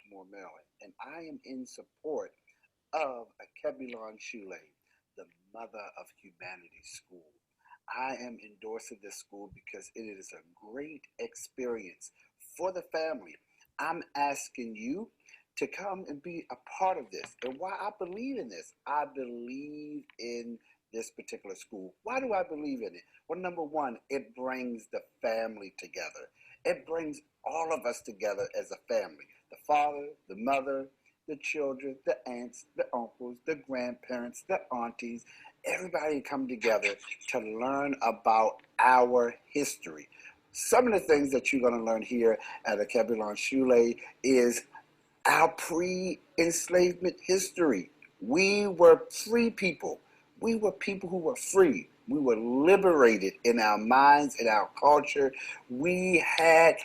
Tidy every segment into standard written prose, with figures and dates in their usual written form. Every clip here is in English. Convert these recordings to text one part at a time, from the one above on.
Baltimore, Maryland, and I am in support of Alkebulan Shule, the Mother of Humanity School. I am endorsing this school because it is a great experience for the family. I'm asking you to come and be a part of this. And why I believe in this, I believe in this particular school. Why do I believe in it? Well, number one, it brings the family together. It brings all of us together as a family. The father, the mother, the children, the aunts, the uncles, the grandparents, the aunties, everybody come together to learn about our history. Some of the things that you're going to learn here at Alkebulan Shule is our pre-enslavement history. We were free people. We were people who were free. We were liberated in our minds, in our culture. We had,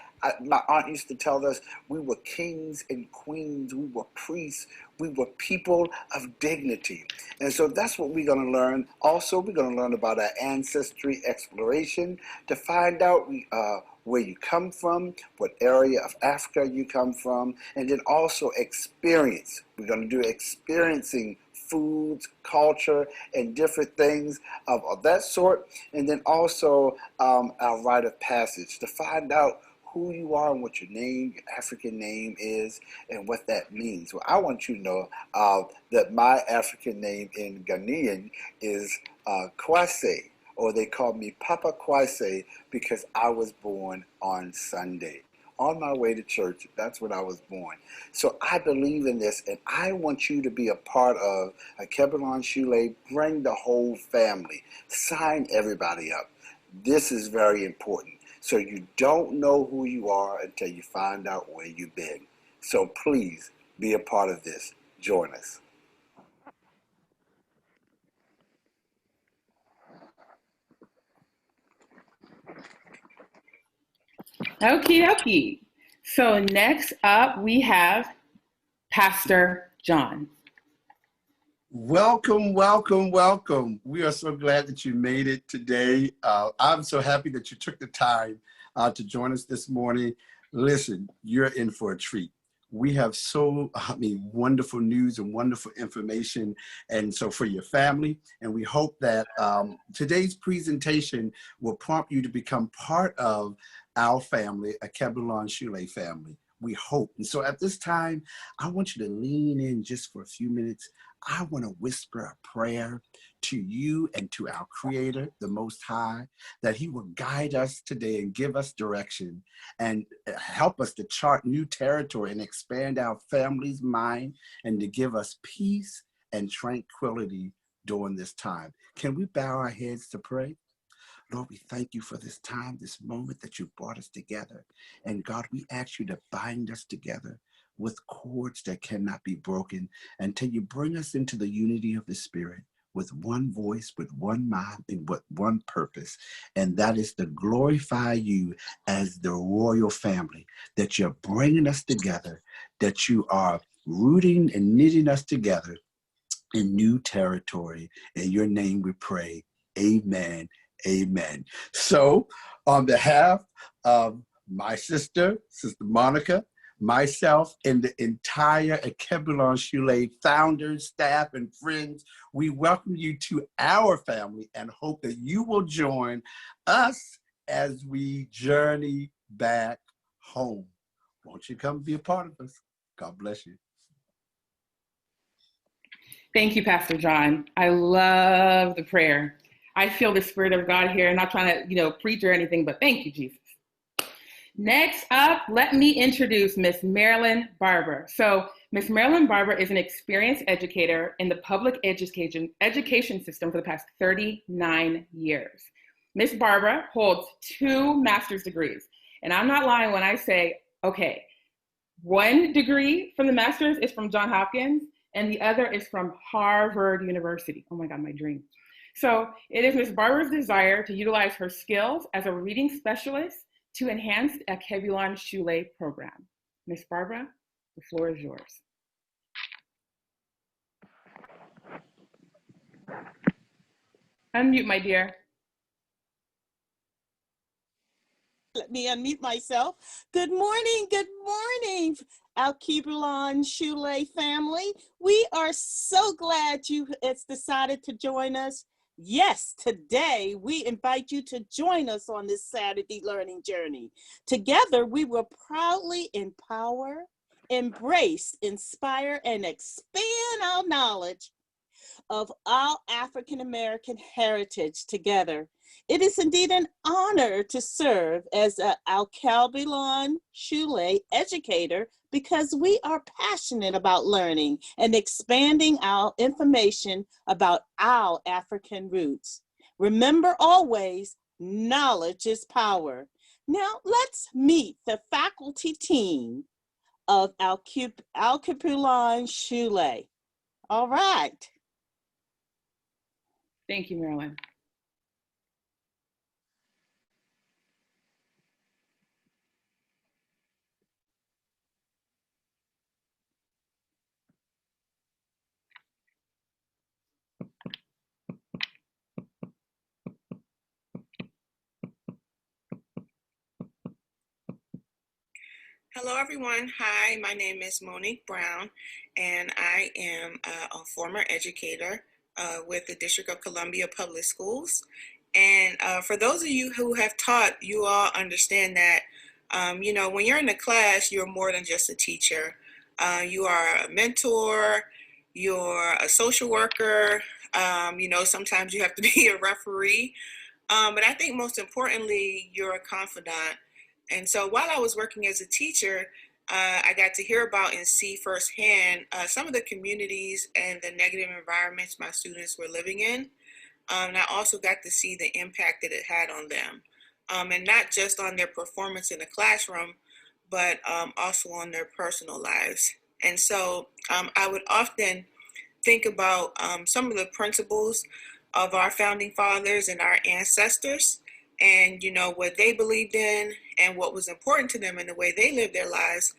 my aunt used to tell us, we were kings and queens. We were priests. We were people of dignity. And so that's what we're going to learn. Also, we're going to learn about our ancestry exploration to find out where you come from, what area of Africa you come from, and then also experience. We're going to do experiencing foods, culture, and different things of that sort. And then also our rite of passage to find out who you are and what your name, your African name is, and what that means. Well, I want you to know that my African name in Ghanaian is Kwase, or they call me Papa Kwase because I was born on Sunday. On my way to church, that's when I was born. So I believe in this, and I want you to be a part of Alkebulan Shule. Bring the whole family. Sign everybody up. This is very important. So you don't know who you are until you find out where you've been. So please be a part of this. Join us. Okie dokie. So next up, we have Pastor John. Welcome, welcome, welcome. We are so glad that you made it today. I'm so happy that you took the time to join us this morning. Listen, you're in for a treat. We have wonderful news and wonderful information. And so for your family, and we hope that today's presentation will prompt you to become part of our family, a Alkebulan Shule family. We hope. And so at this time, I want you to lean in just for a few minutes. I want to whisper a prayer to you and to our Creator, the Most High, that He will guide us today and give us direction and help us to chart new territory and expand our family's mind and to give us peace and tranquility during this time. Can we bow our heads to pray? Lord, we thank you for this time, this moment that you brought us together. And God, we ask you to bind us together with cords that cannot be broken until you bring us into the unity of the Spirit with one voice, with one mind, and with one purpose. And that is to glorify you as the royal family, that you're bringing us together, that you are rooting and knitting us together in new territory. In your name we pray. Amen. Amen. So on behalf of my Sister Monica, myself, and the entire Alkebulan Shule founders, staff, and friends, we welcome you to our family and hope that you will join us as we journey back home. Won't you come be a part of us? God bless you. Thank you, Pastor John. I love the prayer. I feel the Spirit of God here. I'm not trying to, preach or anything, but thank you, Jesus. Next up, let me introduce Miss Marilyn Barber. So Miss Marilyn Barber is an experienced educator in the public education system for the past 39 years. Miss Barber holds 2 master's degrees. And I'm not lying when I say, okay, one degree from the master's is from Johns Hopkins, and the other is from Harvard University. Oh my God, my dream. So it is Ms. Barber's desire to utilize her skills as a reading specialist to enhance the Alkebulan Shule program. Ms. Barbara, the floor is yours. Unmute, my dear. Let me unmute myself. Good morning, Alkebulan Shule family. We are so glad you have decided to join us. Yes, today we invite you to join us on this Saturday learning journey. Together, we will proudly empower, embrace, inspire, and expand our knowledge of our African American heritage together. It is indeed an honor to serve as an Alkebulan Shule educator because we are passionate about learning and expanding our information about our African roots. Remember always, knowledge is power. Now let's meet the faculty team of Alkebulan Shule. All right. Thank you, Marilyn. Hello, everyone. Hi, my name is Monique Brown, and I am a former educator with the District of Columbia Public Schools. And for those of you who have taught, you all understand that, when you're in the class, you're more than just a teacher. You are a mentor, you're a social worker, sometimes you have to be a referee. But I think most importantly, you're a confidant. And so while I was working as a teacher, I got to hear about and see firsthand some of the communities and the negative environments my students were living in. And I also got to see the impact that it had on them. And not just on their performance in the classroom, but also on their personal lives. And so I would often think about some of the principles of our founding fathers and our ancestors, and what they believed in and what was important to them and the way they lived their lives.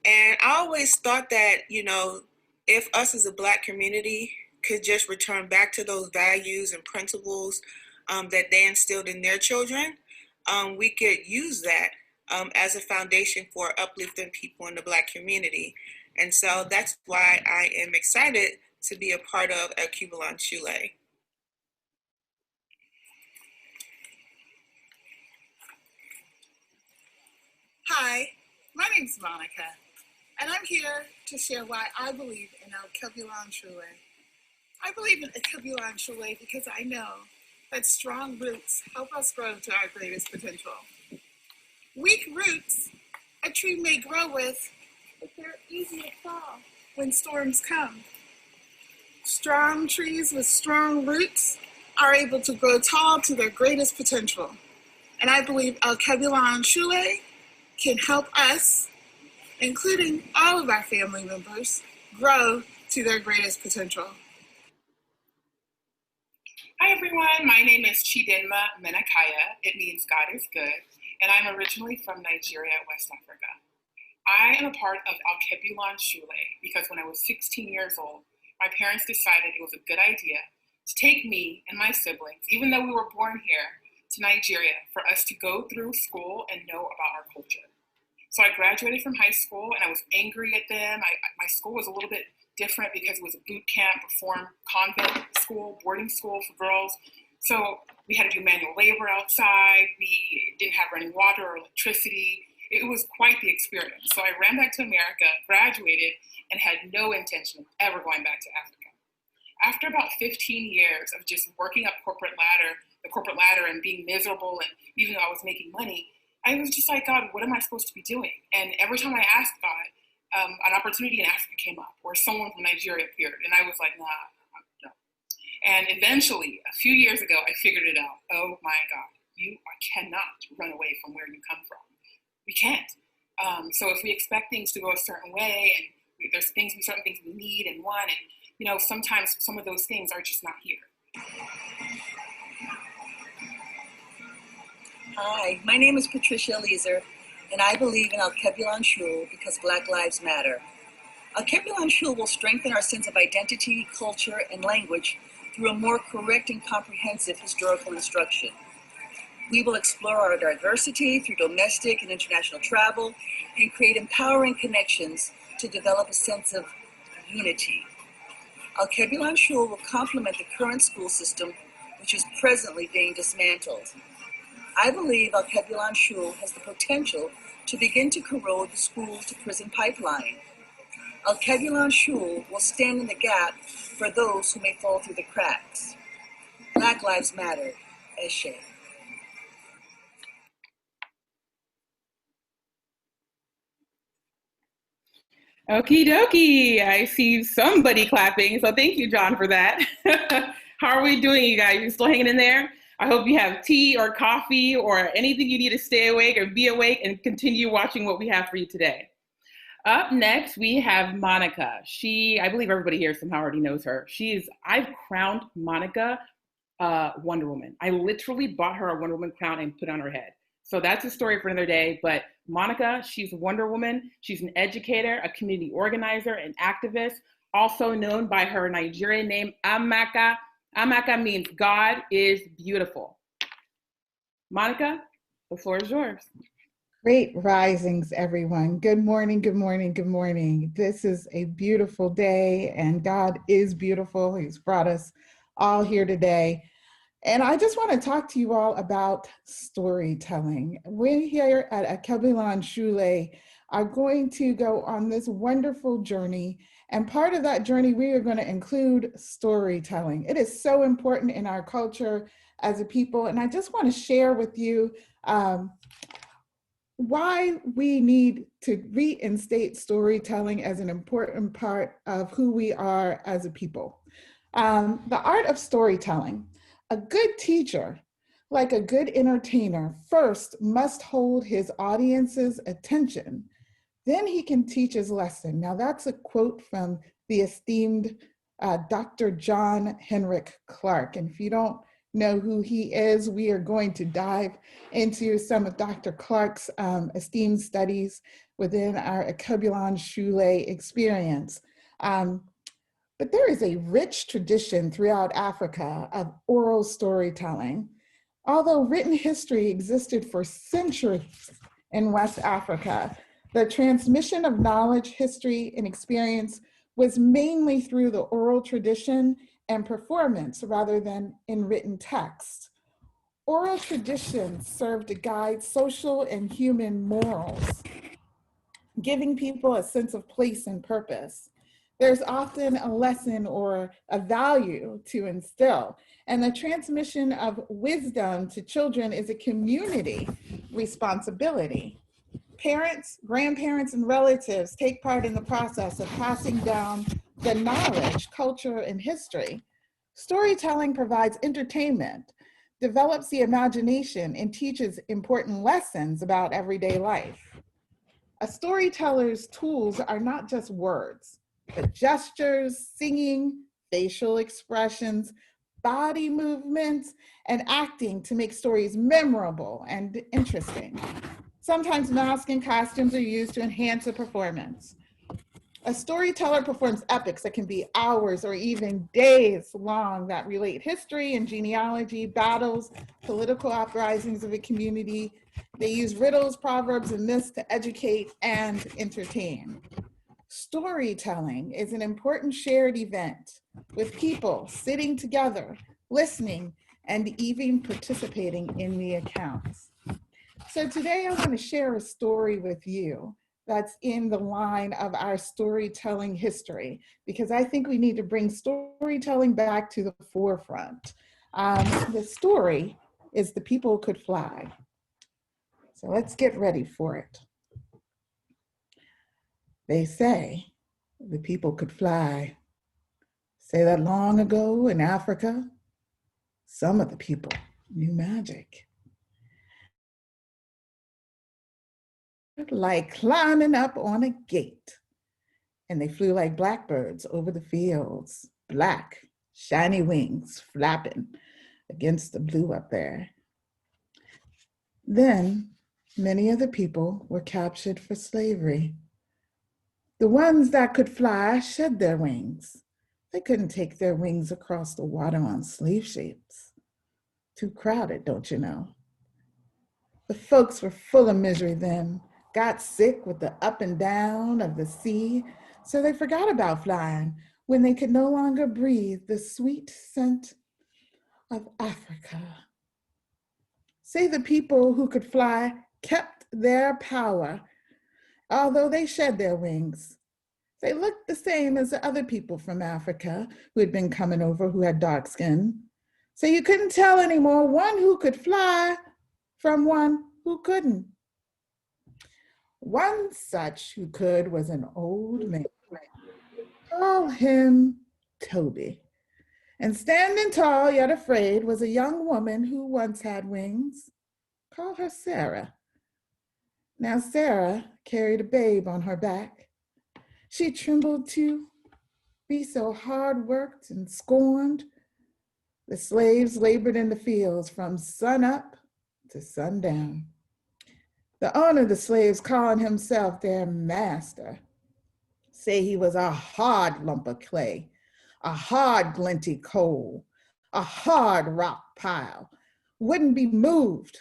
And I always thought that if us as a Black community could just return back to those values and principles that they instilled in their children, we could use that as a foundation for uplifting people in the Black community. And so that's why I am excited to be a part of Alkebulan Shule. Hi, my name is Monica, and I'm here to share why I believe in Alkebulan Shule. I believe in Alkebulan Shule because I know that strong roots help us grow to our greatest potential. Weak roots a tree may grow with, but they're easy to fall when storms come. Strong trees with strong roots are able to grow tall to their greatest potential. And I believe Alkebulan Shule can help us, including all of our family members, grow to their greatest potential. Hi everyone, my name is Chidinma Menakaya. It means God is good, and I'm originally from Nigeria, West Africa. I am a part of Alkebulan Shule because when I was 16 years old, my parents decided it was a good idea to take me and my siblings, even though we were born here, to Nigeria for us to go through school and know about our culture. So I graduated from high school and I was angry at them. My school was a little bit different because it was a boot camp, reform convent school, boarding school for girls. So we had to do manual labor outside. We didn't have running water or electricity. It was quite the experience. So I ran back to America, graduated, and had no intention of ever going back to Africa. After about 15 years of just working up the corporate ladder and being miserable, and even though I was making money, I was just like, God, what am I supposed to be doing? And every time I asked God, an opportunity in Africa came up where someone from Nigeria appeared. And I was like, no. And eventually, a few years ago, I figured it out. Oh my God, you cannot run away from where you come from. We can't. So if we expect things to go a certain way, and there's certain things we need and want, and sometimes some of those things are just not here. Hi, my name is Patricia Leeser, and I believe in Alkebulan Shule because Black Lives Matter. Alkebulan Shule will strengthen our sense of identity, culture, and language through a more correct and comprehensive historical instruction. We will explore our diversity through domestic and international travel and create empowering connections to develop a sense of unity. Alkebulan Shule will complement the current school system, which is presently being dismantled. I believe Alkebulan Shule has the potential to begin to corrode the school-to-prison pipeline. Alkebulan Shule will stand in the gap for those who may fall through the cracks. Black Lives Matter, Eshe. Okie dokie. I see somebody clapping. So thank you, John, for that. How are we doing, you guys? You still hanging in there? I hope you have tea or coffee or anything you need to stay awake or be awake and continue watching what we have for you today. Up next, we have Monica. I believe everybody here somehow already knows her. I've crowned Monica Wonder Woman. I literally bought her a Wonder Woman crown and put on her head. So that's a story for another day. But Monica, she's Wonder Woman. She's an educator, a community organizer, an activist, also known by her Nigerian name, Amaka. Amaka means God is beautiful. Monica, the floor is yours. Great risings, everyone. Good morning, good morning, good morning. This is a beautiful day, and God is beautiful. He's brought us all here today. And I just want to talk to you all about storytelling. We here at Alkebulan Shule are going to go on this wonderful journey. And part of that journey, we are going to include storytelling. It is so important in our culture as a people. And I just want to share with you why we need to reinstate storytelling as an important part of who we are as a people. The art of storytelling. A good teacher, like a good entertainer, first must hold his audience's attention. Then he can teach his lesson. Now that's a quote from the esteemed Dr. John Henrik Clarke. And if you don't know who he is, we are going to dive into some of Dr. Clarke's esteemed studies within our Alkebulan Shule experience. But there is a rich tradition throughout Africa of oral storytelling. Although written history existed for centuries in West Africa, the transmission of knowledge, history, and experience was mainly through the oral tradition and performance rather than in written text. Oral traditions served to guide social and human morals, giving people a sense of place and purpose. There's often a lesson or a value to instill, and the transmission of wisdom to children is a community responsibility. Parents, grandparents, and relatives take part in the process of passing down the knowledge, culture, and history. Storytelling provides entertainment, develops the imagination, and teaches important lessons about everyday life. A storyteller's tools are not just words, but gestures, singing, facial expressions, body movements, and acting to make stories memorable and interesting. Sometimes masks and costumes are used to enhance a performance. A storyteller performs epics that can be hours or even days long that relate history and genealogy, battles, political uprisings of a community. They use riddles, proverbs, and myths to educate and entertain. Storytelling is an important shared event with people sitting together, listening, and even participating in the accounts. So today I want to share a story with you that's in the line of our storytelling history, because I think we need to bring storytelling back to the forefront. The story is The People Could Fly. So let's get ready for it. They say the people could fly. Say that long ago in Africa, some of the people knew magic. Like climbing up on a gate. And they flew like blackbirds over the fields, black, shiny wings flapping against the blue up there. Then many of the people were captured for slavery. The ones that could fly shed their wings. They couldn't take their wings across the water on slave ships. Too crowded, don't you know? The folks were full of misery then, got sick with the up and down of the sea, so they forgot about flying when they could no longer breathe the sweet scent of Africa. Say the people who could fly kept their power, although they shed their wings. They looked the same as the other people from Africa who had been coming over who had dark skin. So you couldn't tell anymore one who could fly from one who couldn't. One such who could was an old man. Call him Toby. And standing tall yet afraid was a young woman who once had wings. Call her Sarah. Now Sarah carried a babe on her back. She trembled to be so hard worked and scorned. The slaves labored in the fields from sun up to sundown. The owner of the slaves, calling himself their master, say he was a hard lump of clay, a hard glinty coal, a hard rock pile, wouldn't be moved.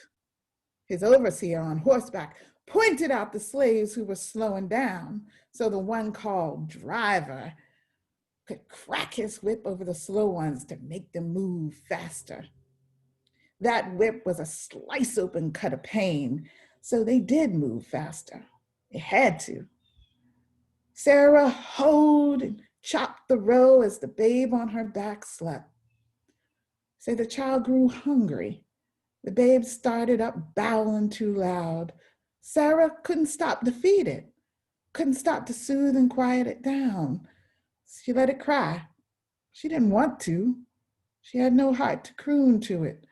His overseer on horseback pointed out the slaves who were slowing down, so the one called driver could crack his whip over the slow ones to make them move faster. That whip was a slice open cut of pain, so they did move faster. They had to. Sarah hoed and chopped the row as the babe on her back slept. Say the child grew hungry. The babe started up bowling too loud. Sarah couldn't stop to feed it, couldn't stop to soothe and quiet it down. She let it cry. She didn't want to. She had no heart to croon to it.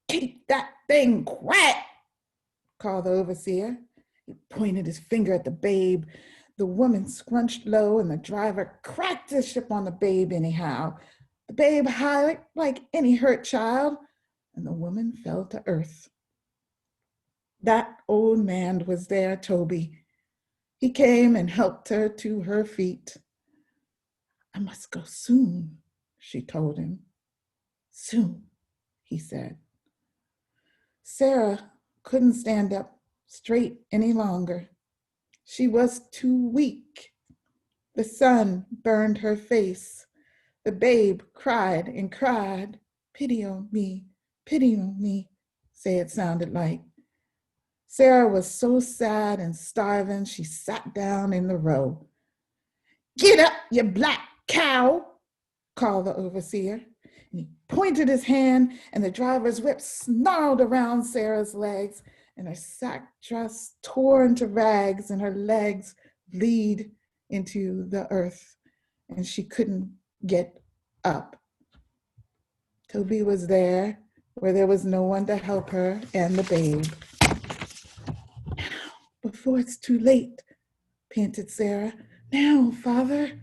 Keep that thing quiet, called the overseer. He pointed his finger at the babe. The woman scrunched low and the driver cracked his ship on the babe anyhow. The babe howled like any hurt child, and the woman fell to earth. That old man was there, Toby. He came and helped her to her feet. I must go soon, she told him. Soon, he said. Sarah couldn't stand up straight any longer. She was too weak. The sun burned her face. The babe cried and cried. Pity on me, say it sounded like. Sarah was so sad and starving, she sat down in the row. Get up, you black cow, called the overseer. And he pointed his hand, and the driver's whip snarled around Sarah's legs, and her sack dress tore into rags, and her legs bleed into the earth, and she couldn't get up. Toby was there where there was no one to help her and the babe. Before it's too late, panted Sarah. Now, father.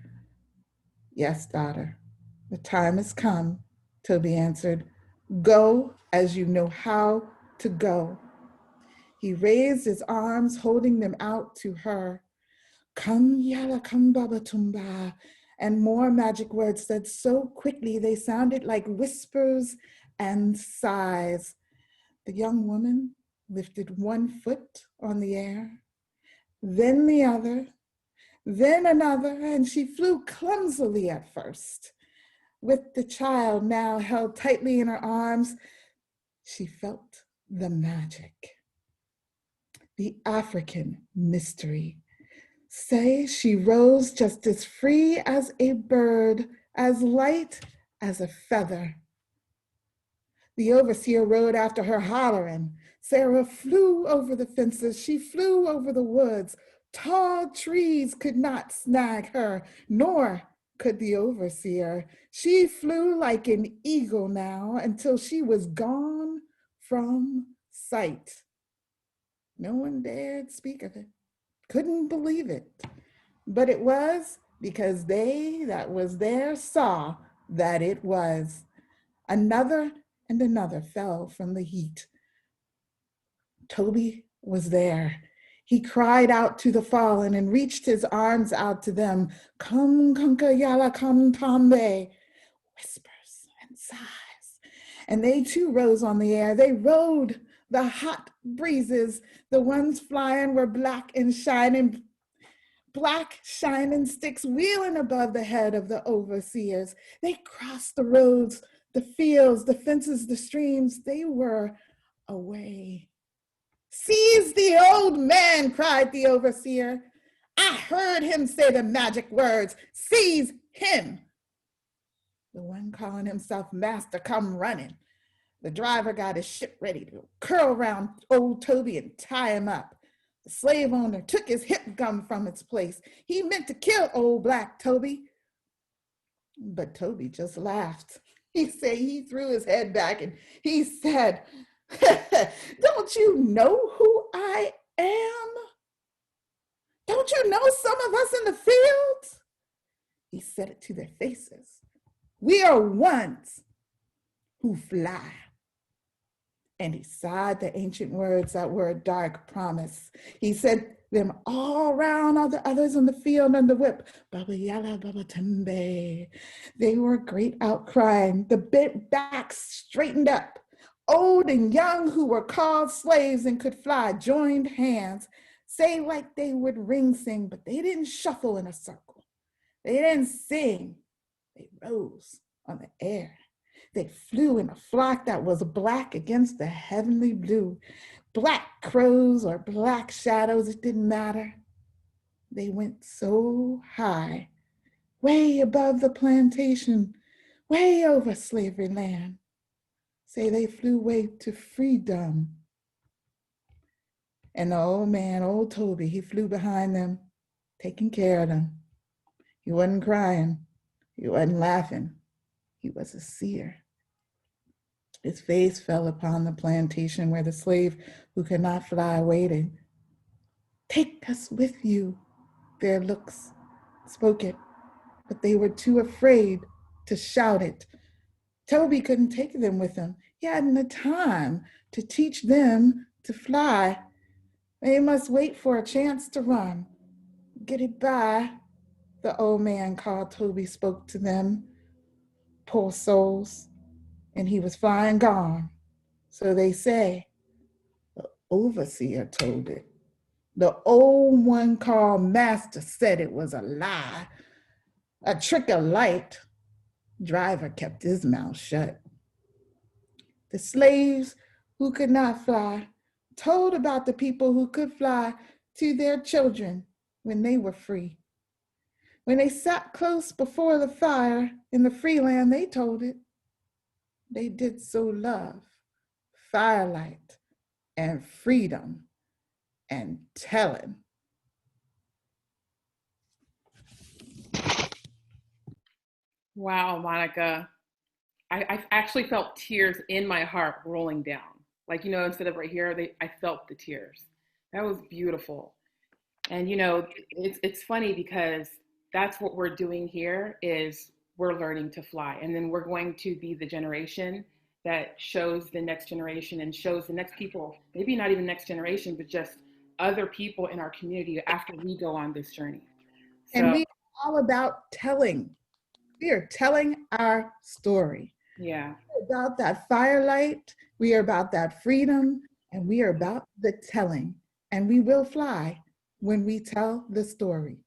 Yes, daughter, the time has come, Toby answered. Go as you know how to go. He raised his arms, holding them out to her. Come, yalla, come, baba tumba. And more magic words said so quickly they sounded like whispers and sighs. The young woman lifted one foot on the air, then the other, then another, and she flew clumsily at first. With the child now held tightly in her arms, she felt the magic, the African mystery. Say she rose just as free as a bird, as light as a feather. The overseer rode after her hollering. Sarah flew over the fences. She flew over the woods. Tall trees could not snag her, nor could the overseer. She flew like an eagle now until she was gone from sight. No one dared speak of it, couldn't believe it. But it was because they that was there saw that it was. Another and another fell from the heat. Toby was there. He cried out to the fallen and reached his arms out to them. Come, kunka yala, come, tambe. Whispers and sighs. And they too rose on the air. They rode The hot breezes, the ones flying were black and shining, black shining sticks wheeling above the head of the overseers. They crossed the roads, the fields, the fences, the streams. They were away. Seize the old man, cried the overseer. I heard him say the magic words. Seize him. The one calling himself master come running. The driver got his ship ready to curl around old Toby and tie him up. The slave owner took his hip gum from its place. He meant to kill old black Toby. But Toby just laughed. He threw his head back and he said, don't you know who I am? Don't you know some of us in the fields? He said it to their faces. We are ones who fly. And he sighed the ancient words that were a dark promise. He said them all around all the others in the field under whip. Baba Yala, Baba Tembe. They were great outcrying. The bent backs straightened up. Old and young who were called slaves and could fly joined hands, say like they would ring sing, but they didn't shuffle in a circle. They didn't sing. They rose on the air. They flew in a flock that was black against the heavenly blue. Black crows or black shadows, it didn't matter. They went so high, way above the plantation, way over slavery land. Say they flew way to freedom. And the old man, old Toby, he flew behind them, taking care of them. He wasn't crying. He wasn't laughing. He was a seer. His face fell upon the plantation where the slave who could not fly waited. Take us with you, their looks spoke it, but they were too afraid to shout it. Toby couldn't take them with him. He hadn't the time to teach them to fly. They must wait for a chance to run. Get it by, the old man called Toby spoke to them. Poor souls. And he was flying gone. So they say, the overseer told it. The old one called master said it was a lie, a trick of light. Driver kept his mouth shut. The slaves who could not fly told about the people who could fly to their children when they were free. When they sat close before the fire in the free land, they told it. They did so love firelight and freedom and telling. Wow, Monica. I actually felt tears in my heart rolling down. Like, instead of right here, I felt the tears. That was beautiful. And, it's funny because that's what we're doing here is we're learning to fly. And then we're going to be the generation that shows the next generation and shows the next people, maybe not even next generation, but just other people in our community after we go on this journey. And we are all about telling. We are telling our story. Yeah. We're about that firelight. We are about that freedom. And we are about the telling. And we will fly when we tell the story.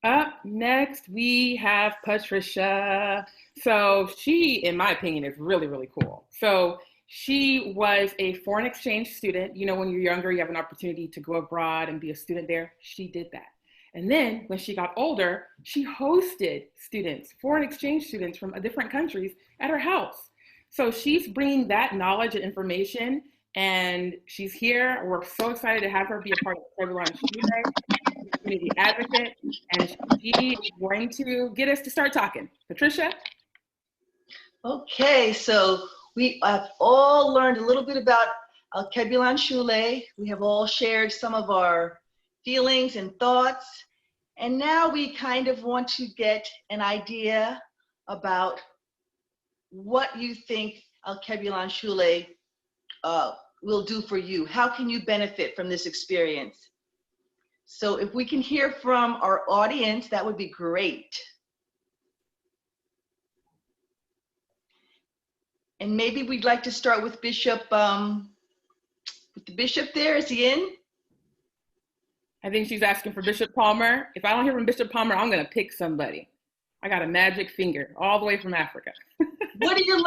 Up next, we have Patricia. So she, in my opinion, is really, really cool. So she was a foreign exchange student. When you're younger, you have an opportunity to go abroad and be a student there. She did that. And then when she got older, she hosted students, foreign exchange students from different countries at her house. So she's bringing that knowledge and information, and she's here. We're so excited to have her be a part of Alkebulan Shule, community advocate, and she is going to get us to start talking. Patricia? Okay, so we have all learned a little bit about Alkebulan Shule. We have all shared some of our feelings and thoughts. And now we kind of want to get an idea about what you think Alkebulan Shule will do for you. How can you benefit from this experience? So if we can hear from our audience, that would be great. And maybe we'd like to start with Bishop, with the bishop there. Is he in? I think she's asking for Bishop Palmer. If I don't hear from Bishop Palmer, I'm going to pick somebody. I got a magic finger all the way from Africa. What are you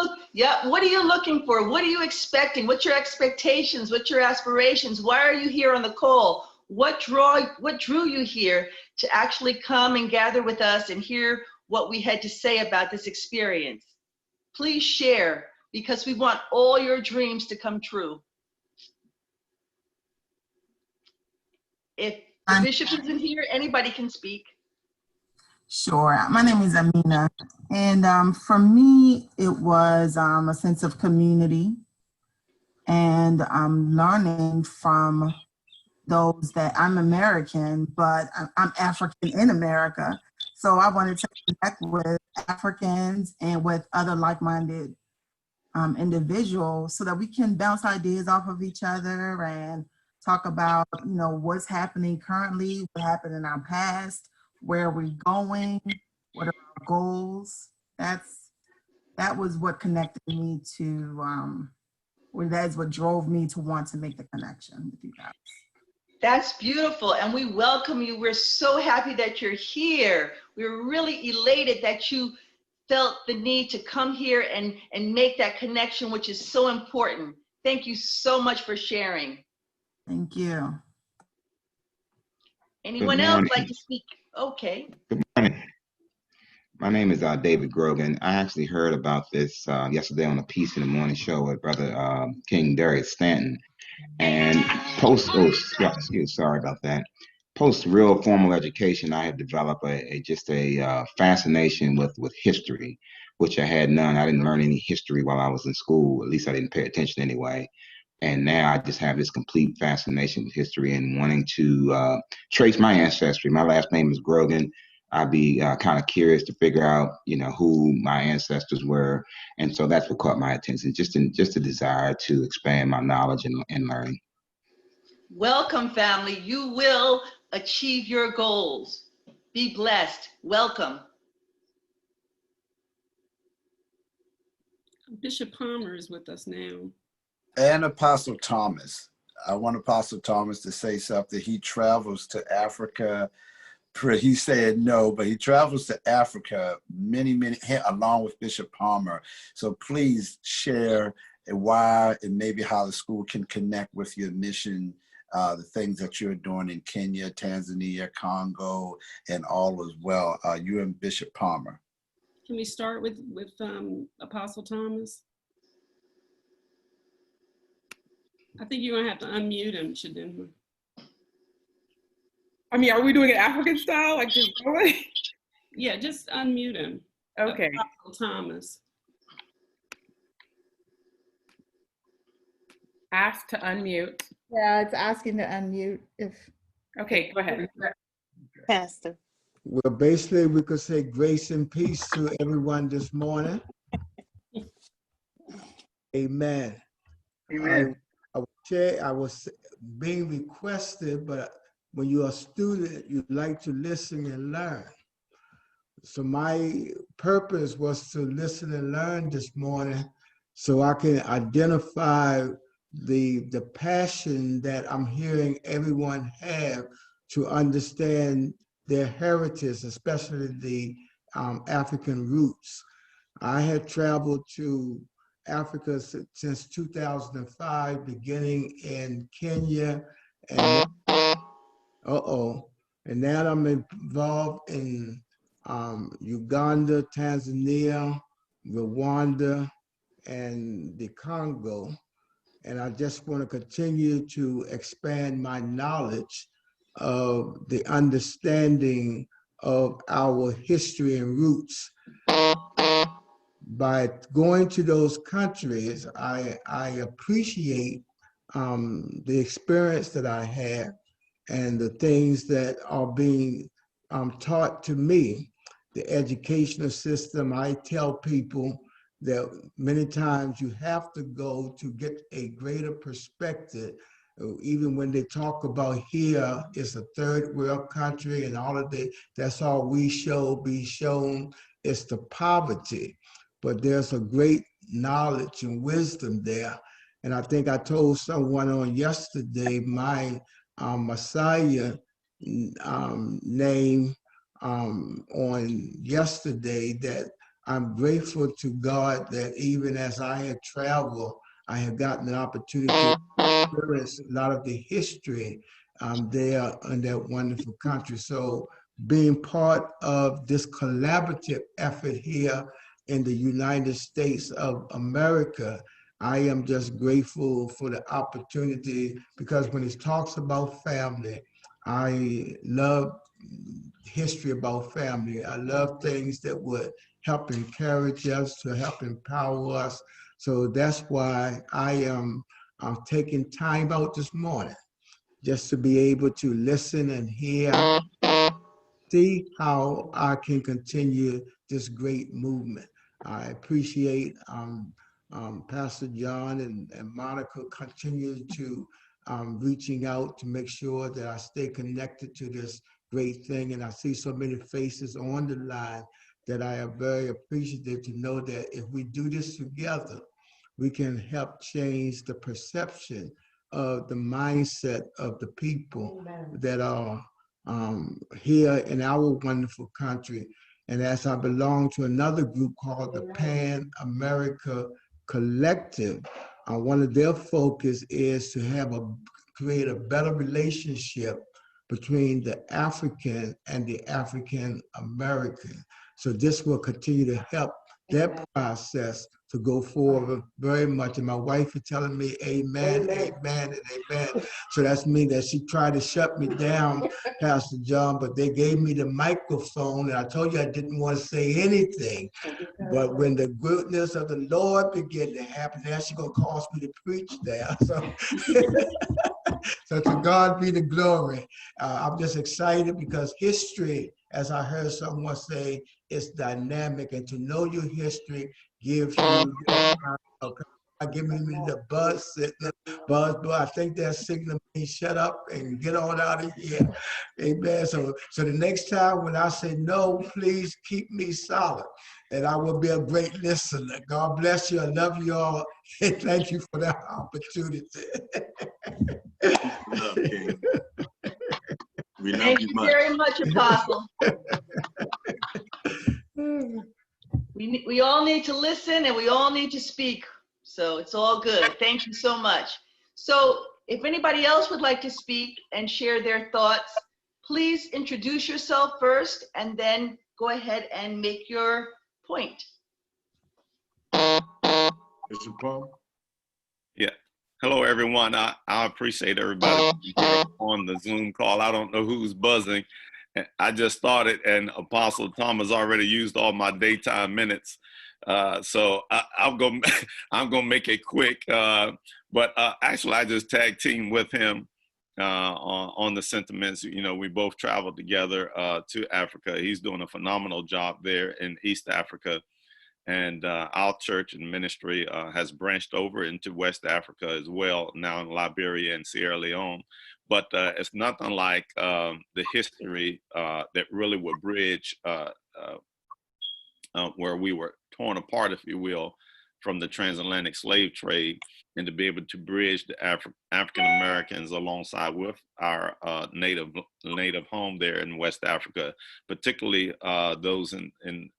what are you looking for? What are you expecting? What's your expectations? What's your aspirations? Why are you here on the call? What drew you here to actually come and gather with us and hear what we had to say about this experience? Please share, because we want all your dreams to come true. If the bishop isn't here, anybody can speak. Sure. My name is Amina. And for me, it was a sense of community and learning from those that I'm American, but I'm African in America. So I wanted to connect with Africans and with other like-minded individuals so that we can bounce ideas off of each other and talk about, what's happening currently, what happened in our past, where are we going, what are our goals. That was what connected me to, that is what drove me to want to make the connection with you guys. That's beautiful, and we welcome you. We're so happy that you're here. We're really elated that you felt the need to come here and make that connection, which is so important. Thank you so much for sharing. Thank you. Anyone else like to speak? Okay. Good morning. My name is David Grogan. I actually heard about this yesterday on a Peace in the Morning show with Brother King Darius Stanton. And sorry about that. Post real formal education, I had developed just a fascination with history, which I had none. I didn't learn any history while I was in school. At least I didn't pay attention anyway. And now I just have this complete fascination with history and wanting to trace my ancestry. My last name is Grogan. I'd be kind of curious to figure out, who my ancestors were. And so that's what caught my attention, just a desire to expand my knowledge and learning. Welcome, family. You will achieve your goals. Be blessed. Welcome. Bishop Palmer is with us now. And Apostle Thomas. I want Apostle Thomas to say something. He travels to Africa. He said no, but he travels to Africa many, along with Bishop Palmer. So please share why and maybe how the school can connect with your mission, the things that you're doing in Kenya, Tanzania, Congo, and all as well. You and Bishop Palmer. Can we start with Apostle Thomas? I think you're gonna have to unmute him, Chidinma. I mean, are we doing it African style? Like just going? Yeah, just unmute him. Okay. Apostle Thomas. Ask to unmute. Yeah, it's asking to unmute if. Okay, go ahead. Pastor. Well, basically, we could say grace and peace to everyone this morning. Amen. Amen. I was being requested, but when you're a student, you like to listen and learn. So my purpose was to listen and learn this morning so I can identify the passion that I'm hearing everyone have to understand their heritage, especially the African roots. I had traveled to Africa since 2005, beginning in Kenya, and and now I'm involved in Uganda, Tanzania, Rwanda, and the Congo. And I just want to continue to expand my knowledge of the understanding of our history and roots. By going to those countries, I appreciate the experience that I had and the things that are being taught to me. The educational system, I tell people that many times you have to go to get a greater perspective. Even when they talk about here, it's a third world country and all of that's all we be shown, it's the poverty. But there's a great knowledge and wisdom there. And I think I told someone on yesterday my Messiah name on yesterday, that I'm grateful to God that even as I had traveled, I have gotten an opportunity to experience a lot of the history there in that wonderful country. So being part of this collaborative effort here in the United States of America, I am just grateful for the opportunity, because when it talks about family, I love history about family. I love things that would help encourage us, to help empower us. So that's why I am taking time out this morning just to be able to listen and hear, see how I can continue this great movement. I appreciate Pastor John and Monica continue to reaching out to make sure that I stay connected to this great thing. And I see so many faces on the line that I am very appreciative to know that if we do this together, we can help change the perception of the mindset of the people that are here in our wonderful country. And as I belong to another group called the Pan America Collective, one of their focus is to create a better relationship between the African and the African American. So this will continue to help that process to go forward very much. And my wife is telling me amen, amen, and amen. So that's mean that she tried to shut me down, Pastor John, but they gave me the microphone, and I told you I didn't want to say anything. But when the goodness of the Lord began to happen, now she's going to cause me to preach there. So, so to God be the glory. I'm just excited because history, as I heard someone say, is dynamic, and to know your history gives you giving me the buzz, I think that signal me shut up and get on out of here. Amen. So the next time when I say no, please keep me solid, and I will be a great listener. God bless you. I love you all. And thank you for that opportunity. Love, King. We love Thank you you much. very much, Apostle. We all need to listen, and we all need to speak. So it's all good. Thank you so much. So if anybody else would like to speak and share their thoughts, please introduce yourself first and then go ahead and make your point. Mr. Paul? Yeah. Hello, everyone. I appreciate everybody here on the Zoom call. I don't know who's buzzing. I just started, and Apostle Thomas already used all my daytime minutes. So I'm gonna make it quick. But actually, I just tag team with him on the sentiments. You know, we both traveled together to Africa. He's doing a phenomenal job there in East Africa. And our church and ministry has branched over into West Africa as well, now in Liberia and Sierra Leone. But it's nothing like the history that really would bridge where we were torn apart, if you will, from the transatlantic slave trade, and to be able to bridge the African Americans alongside with our native home there in West Africa, particularly those in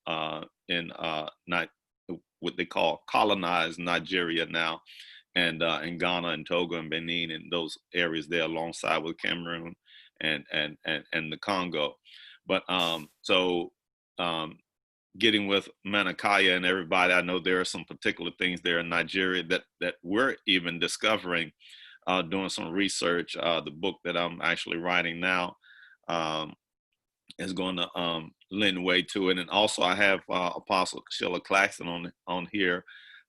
what they call colonized Nigeria now, and in Ghana and Togo and Benin and those areas there, alongside with Cameroon and the Congo. But getting with Manakaya and everybody, I know there are some particular things there in Nigeria that we're even discovering, doing some research. The book that I'm actually writing now is going to lend way to it. And also I have Apostle Sheila Claxton on here,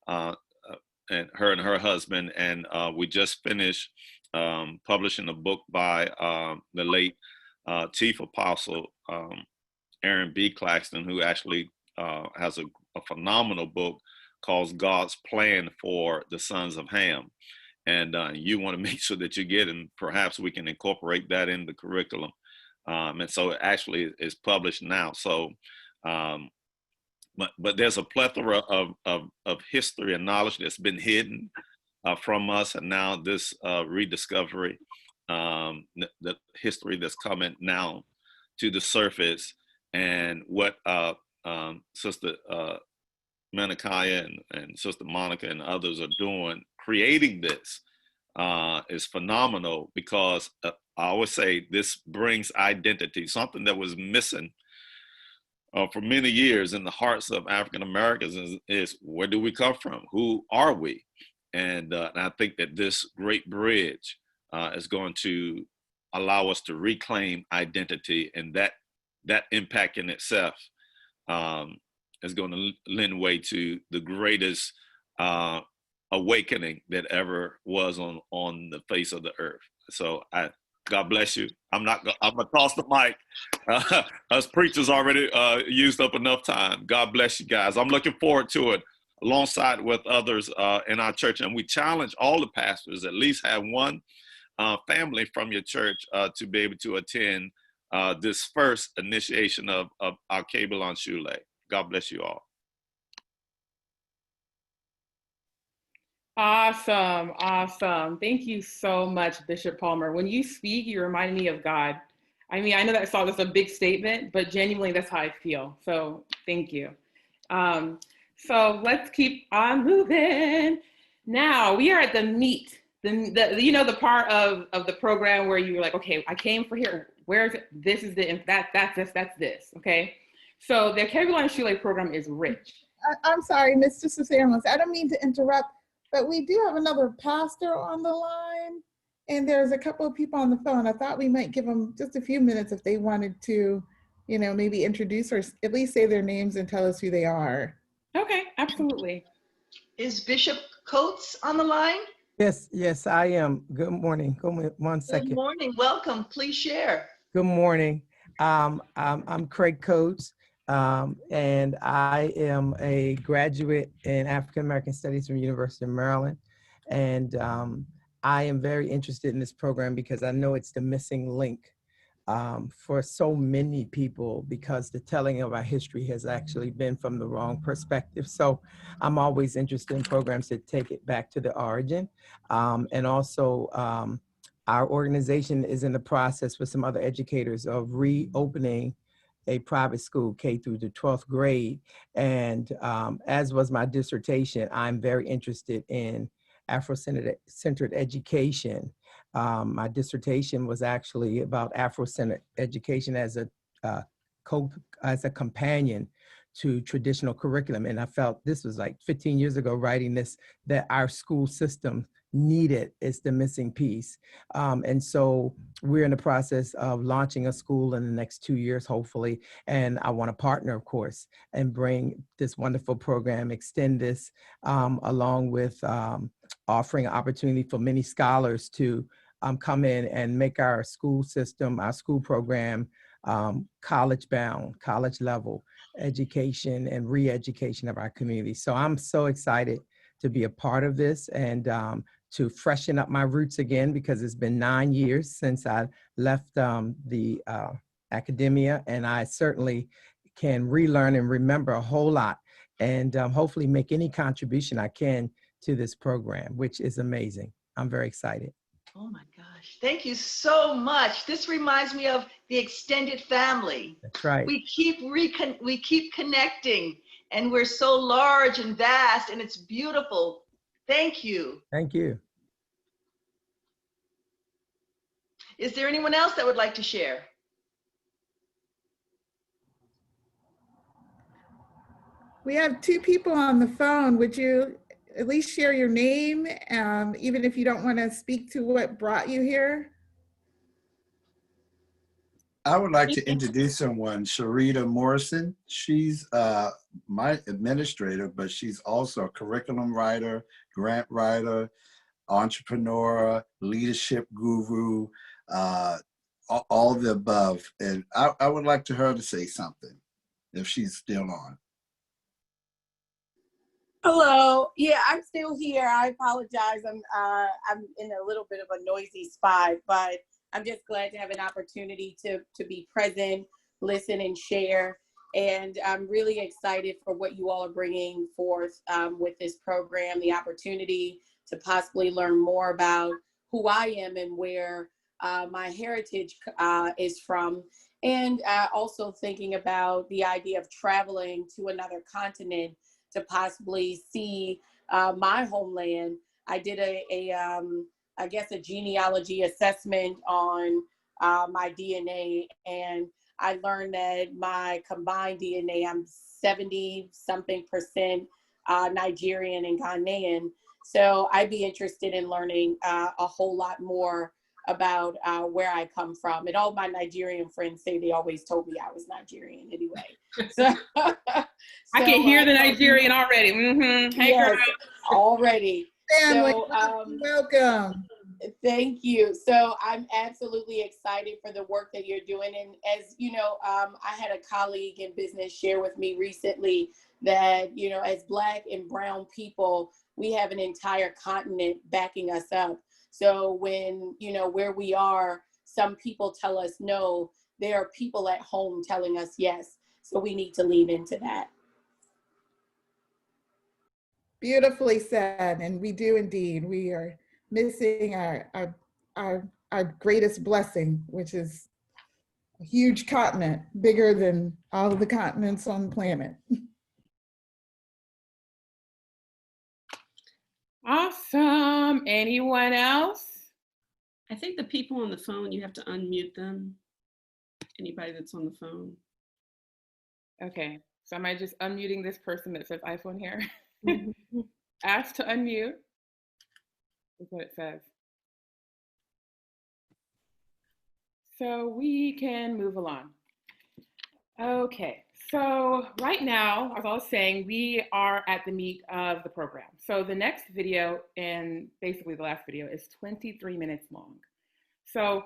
and her husband, and we just finished publishing a book by the late Chief Apostle Aaron B. Claxton, who actually has a phenomenal book called God's Plan for the Sons of Ham. And you want to make sure that you get, and perhaps we can incorporate that in the curriculum. And so it actually is published now. So, but but there's a plethora of history and knowledge that's been hidden from us, and now this rediscovery, the history that's coming now to the surface, and what Sister Menakaya and Sister Monica and others are doing, creating this is phenomenal, because I always say this brings identity, something that was missing for many years in the hearts of African Americans is where do we come from? Who are we? And I think that this great bridge is going to allow us to reclaim identity, and that impact in itself is going to lend way to the greatest awakening that ever was on the face of the earth. So God bless you. I'm gonna toss the mic. Us preachers already used up enough time. God bless you guys. I'm looking forward to it alongside with others in our church. And we challenge all the pastors, at least have one family from your church to be able to attend this first initiation of Alkebulan Shule. God bless you all. Awesome, awesome. Thank you so much, Bishop Palmer. When you speak, you remind me of God. I mean, I know that song is a big statement, but genuinely that's how I feel. So thank you. So let's keep on moving. Now we are at the meat, the part of the program where you're like, okay, I came for here. Where is it? This is that's this. Okay. So the Alkebulan Shule program is rich. I'm sorry, Mr. Ciceranos. I don't mean to interrupt, but we do have another pastor on the line, and there's a couple of people on the phone. I thought we might give them just a few minutes if they wanted to, maybe introduce or at least say their names and tell us who they are. Okay, absolutely. Is Bishop Coates on the line? Yes, I am. Good morning. One second. Good morning. Welcome. Please share. Good morning. I'm Craig Coates, and I am a graduate in African American Studies from University of Maryland. And I am very interested in this program because I know it's the missing link for so many people, because the telling of our history has actually been from the wrong perspective. So I'm always interested in programs that take it back to the origin. And also, our organization is in the process with some other educators of reopening a private school, K through the 12th grade. And as was my dissertation, I'm very interested in Afro-centered education. My dissertation was actually about Afro-centered education as a companion to traditional curriculum. And I felt this was like 15 years ago writing this, that our school system needed is the missing piece. And so we're in the process of launching a school in the next 2 years, hopefully. And I want to partner, of course, and bring this wonderful program, extend this along with offering an opportunity for many scholars to come in and make our school system, our school program, college bound, college level education and re-education of our community. So I'm so excited to be a part of this and to freshen up my roots again, because it's been 9 years since I left the academia, and I certainly can relearn and remember a whole lot, and hopefully make any contribution I can to this program, which is amazing. I'm very excited. Oh my gosh, thank you so much. This reminds me of the extended family. That's right. We keep connecting, and we're so large and vast, and it's beautiful. Thank you. Thank you. Is there anyone else that would like to share? We have 2 people on the phone. Would you at least share your name, even if you don't want to speak to what brought you here? I would like to introduce someone, Sharita Morrison. She's my administrator, but she's also a curriculum writer, grant writer, entrepreneur, leadership guru, all the above. And I would like her to say something, if she's still on. Hello. Yeah, I'm still here. I apologize. I'm in a little bit of a noisy spot, but I'm just glad to have an opportunity to be present, listen, and share. And I'm really excited for what you all are bringing forth with this program, the opportunity to possibly learn more about who I am and where my heritage is from. And also thinking about the idea of traveling to another continent to possibly see my homeland. I did I guess, a genealogy assessment on my DNA, and I learned that my combined DNA, I'm 70-something% Nigerian and Ghanaian. So I'd be interested in learning a whole lot more about where I come from. And all my Nigerian friends say they always told me I was Nigerian anyway. So, I can hear the Nigerian already. Mm-hmm. Hey, yes, girl. Already. Family, So, welcome. Thank you. So I'm absolutely excited for the work that you're doing. And as you know, I had a colleague in business share with me recently that, you know, as Black and brown people, we have an entire continent backing us up. So when, you know, where we are, some people tell us no, there are people at home telling us yes. So we need to lean into that. Beautifully said, and we do indeed. We are missing our greatest blessing, which is a huge continent, bigger than all of the continents on the planet. Awesome. Anyone else? I think the people on the phone, you have to unmute them. Anybody that's on the phone. Okay, so am I just unmuting this person that says iPhone here? Ask to unmute. That's what it says. So we can move along. Okay, so right now, as I was saying, we are at the meat of the program. So the next video, and basically the last video, is 23 minutes long. So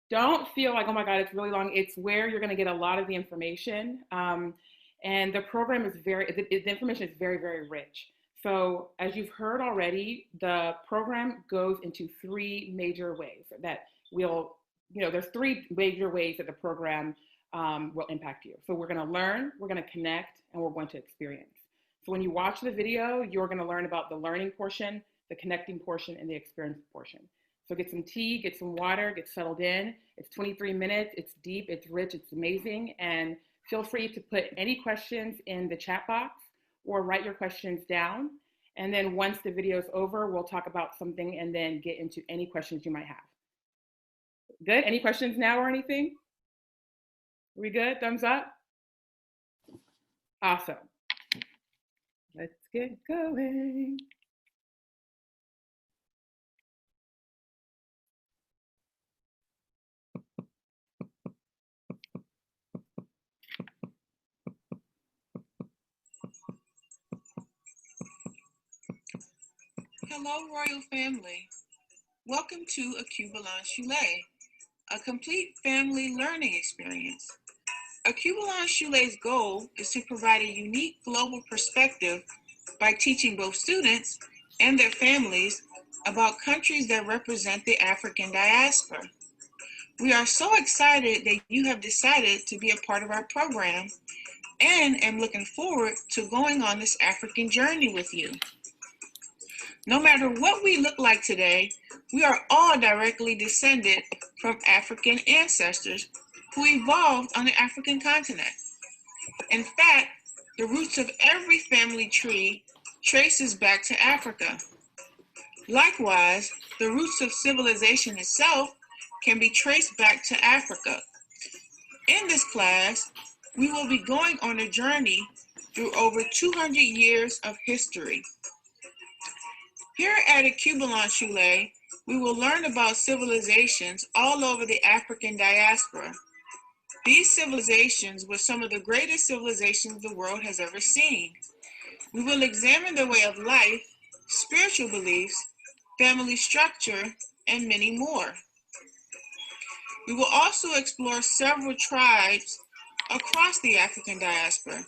don't feel like, oh my God, it's really long. It's where you're gonna get a lot of the information. And the program is the information is very, very rich. So as you've heard already, the program goes into three major ways that there's three major ways that the program will impact you. So we're gonna learn, we're gonna connect, and we're going to experience. So when you watch the video, you're gonna learn about the learning portion, the connecting portion, and the experience portion. So get some tea, get some water, get settled in. It's 23 minutes, it's deep, it's rich, it's amazing. And feel free to put any questions in the chat box or write your questions down. And then once the video is over, we'll talk about something and then get into any questions you might have. Good, any questions now or anything? Are we good, thumbs up? Awesome. Let's get going. Hello, Royal Family. Welcome to Alkebulan Shule, a complete family learning experience. Alkebulan Shule's goal is to provide a unique global perspective by teaching both students and their families about countries that represent the African diaspora. We are so excited that you have decided to be a part of our program and am looking forward to going on this African journey with you. No matter what we look like today, we are all directly descended from African ancestors who evolved on the African continent. In fact, the roots of every family tree traces back to Africa. Likewise, the roots of civilization itself can be traced back to Africa. In this class, we will be going on a journey through over 200 years of history. Here at Alkebulan Shule, we will learn about civilizations all over the African diaspora. These civilizations were some of the greatest civilizations the world has ever seen. We will examine their way of life, spiritual beliefs, family structure, and many more. We will also explore several tribes across the African diaspora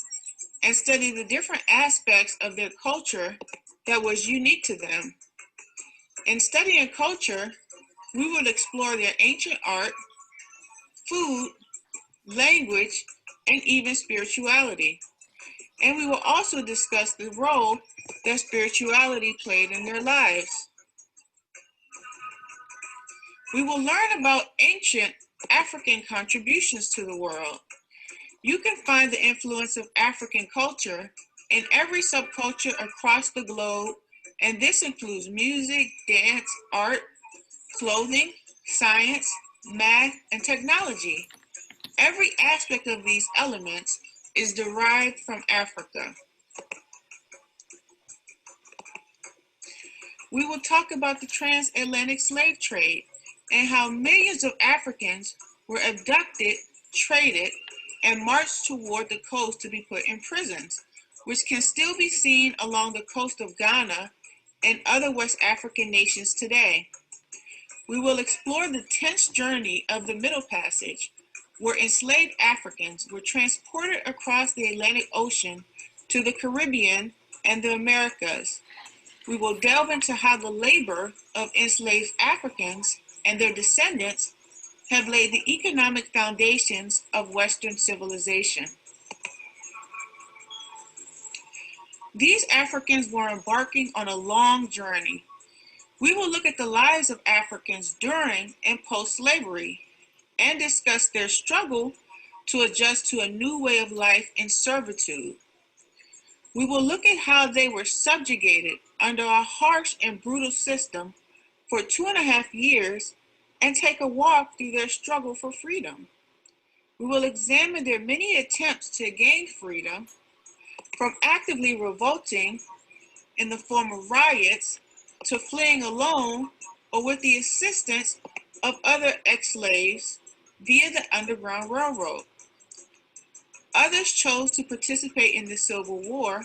and study the different aspects of their culture that was unique to them. In studying culture, we will explore their ancient art, food, language, and even spirituality. And we will also discuss the role that spirituality played in their lives. We will learn about ancient African contributions to the world. You can find the influence of African culture in every subculture across the globe, and this includes music, dance, art, clothing, science, math, and technology. Every aspect of these elements is derived from Africa. We will talk about the transatlantic slave trade and how millions of Africans were abducted, traded, and marched toward the coast to be put in prisons, which can still be seen along the coast of Ghana and other West African nations today. We will explore the tense journey of the Middle Passage, where enslaved Africans were transported across the Atlantic Ocean to the Caribbean and the Americas. We will delve into how the labor of enslaved Africans and their descendants have laid the economic foundations of Western civilization. These Africans were embarking on a long journey. We will look at the lives of Africans during and post-slavery and discuss their struggle to adjust to a new way of life in servitude. We will look at how they were subjugated under a harsh and brutal system for 2.5 years and take a walk through their struggle for freedom. We will examine their many attempts to gain freedom, from actively revolting in the form of riots to fleeing alone or with the assistance of other ex-slaves via the Underground Railroad. Others chose to participate in the Civil War,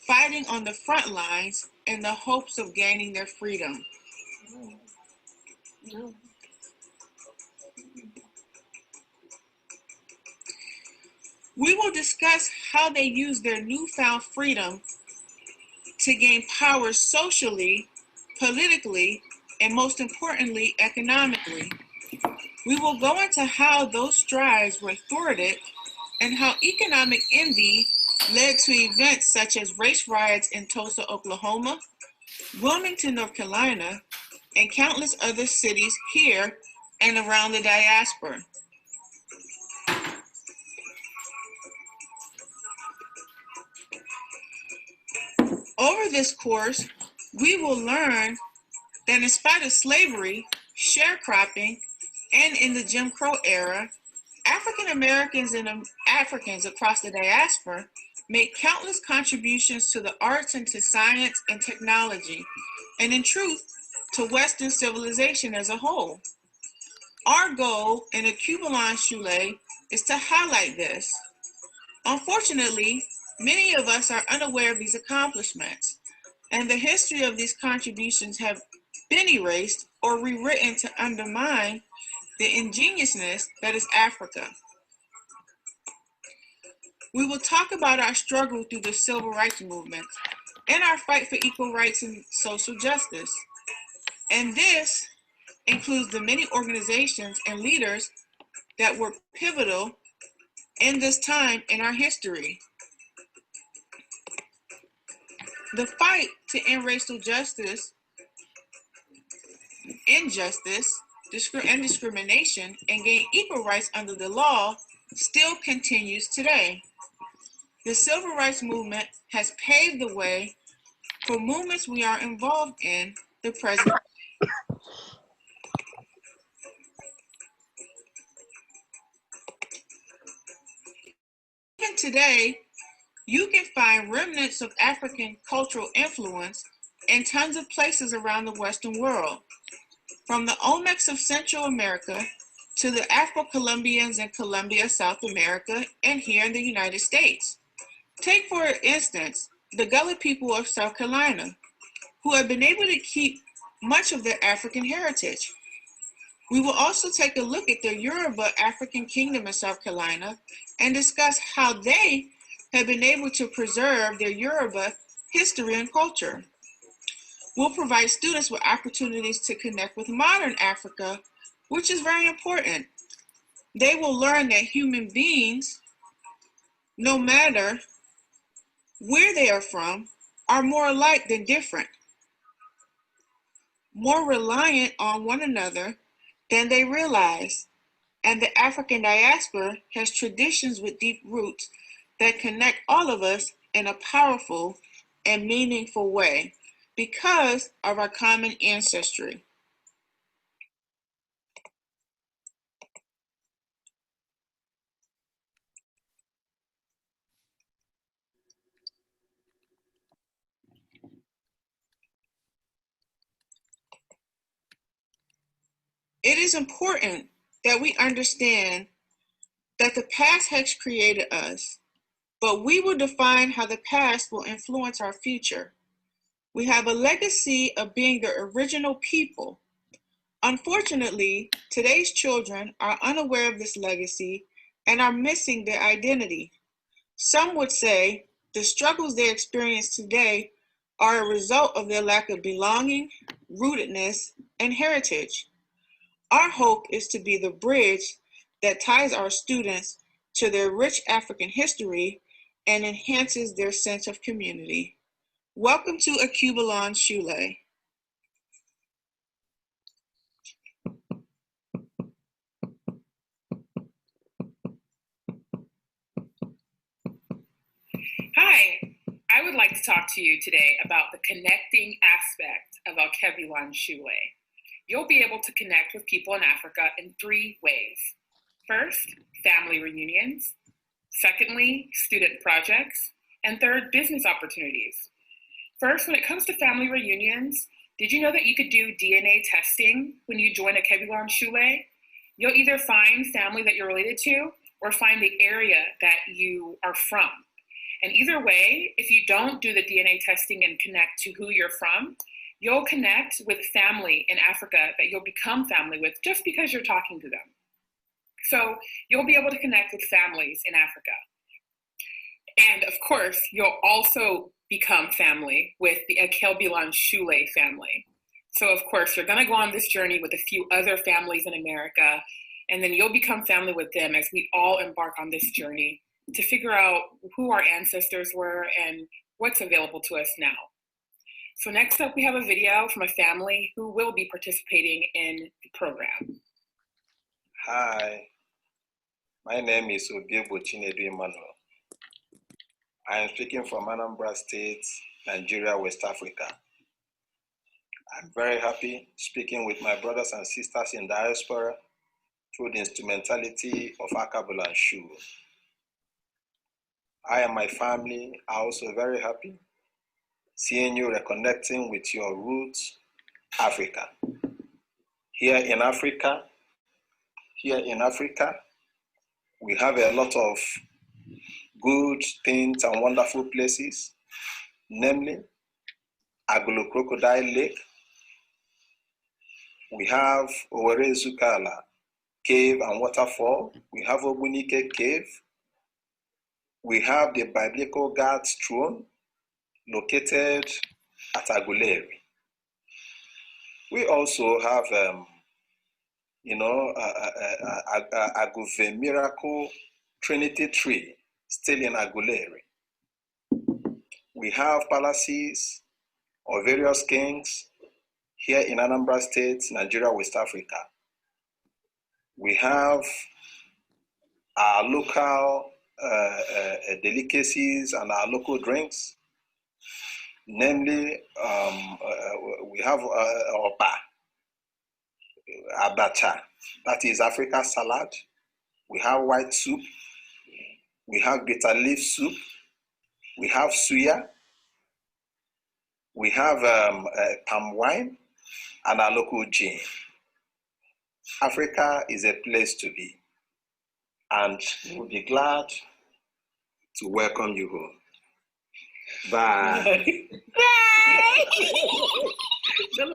fighting on the front lines in the hopes of gaining their freedom. We will discuss how they used their newfound freedom to gain power socially, politically, and most importantly, economically. We will go into how those strides were thwarted and how economic envy led to events such as race riots in Tulsa, Oklahoma, Wilmington, North Carolina, and countless other cities here and around the diaspora. Over this course, we will learn that in spite of slavery, sharecropping, and in the Jim Crow era, African Americans and Africans across the diaspora made countless contributions to the arts and to science and technology, and in truth, to Western civilization as a whole. Our goal in Alkebulan Shule is to highlight this. Unfortunately, many of us are unaware of these accomplishments, and the history of these contributions have been erased or rewritten to undermine the ingenuousness that is Africa. We will talk about our struggle through the civil rights movement and our fight for equal rights and social justice. And this includes the many organizations and leaders that were pivotal in this time in our history. The fight to end racial justice, injustice, and discrimination and gain equal rights under the law still continues today. The civil rights movement has paved the way for movements we are involved in the present. Even today, you can find remnants of African cultural influence in tons of places around the Western world, from the Olmecs of Central America to the Afro-Colombians in Colombia, South America, and here in the United States. Take, for instance, the Gullah people of South Carolina, who have been able to keep much of their African heritage. We will also take a look at the Yoruba African Kingdom in South Carolina and discuss how they have been able to preserve their Yoruba history and culture. We'll provide students with opportunities to connect with modern Africa, which is very important. They will learn that human beings no matter where they are from, are more alike than different, more reliant on one another than they realize. And the African diaspora has traditions with deep roots that connect all of us in a powerful and meaningful way because of our common ancestry. It is important that we understand that the past has created us, but we will define how the past will influence our future. We have a legacy of being the original people. Unfortunately, today's children are unaware of this legacy and are missing their identity. Some would say the struggles they experience today are a result of their lack of belonging, rootedness, and heritage. Our hope is to be the bridge that ties our students to their rich African history and enhances their sense of community. Welcome to Alkebulan Shule. Hi, I would like to talk to you today about the connecting aspect of Alkebulan Shule. You'll be able to connect with people in Africa in 3 ways. First, family reunions. Secondly, student projects. And third, business opportunities. First, when it comes to family reunions, did you know that you could do DNA testing when you join Alkebulan Shule? You'll either find family that you're related to or find the area that you are from. And either way, if you don't do the DNA testing and connect to who you're from, you'll connect with family in Africa that you'll become family with just because you're talking to them. So you'll be able to connect with families in Africa. And of course, you'll also become family with the Alkebulan Shule family. So of course, you're gonna go on this journey with a few other families in America, and then you'll become family with them as we all embark on this journey to figure out who our ancestors were and what's available to us now. So next up, we have a video from a family who will be participating in the program. Hi, my name is Obiebo Chinedu Emmanuel. I am speaking from Anambra State, Nigeria, West Africa. I'm very happy speaking with my brothers and sisters in diaspora through the instrumentality of Alkebulan Shule. I and my family are also very happy seeing you reconnecting with your roots, Africa. Here in Africa, we have a lot of good things and wonderful places, namely Agolo Crocodile Lake. We have Owere Zukala Cave and Waterfall. We have Ogbunike Cave. We have the Biblical God's Throne located at Aguleri. We also have, Aguve Miracle Trinity Tree still in Aguleri. We have palaces of various kings here in Anambra State, Nigeria, West Africa. We have our local delicacies and our local drinks. Namely, we have Oba, Abacha, that is African salad. We have white soup. We have bitter leaf soup. We have suya. We have palm wine and our local gin. Africa is a place to be, and we'll be glad to welcome you home. Bye.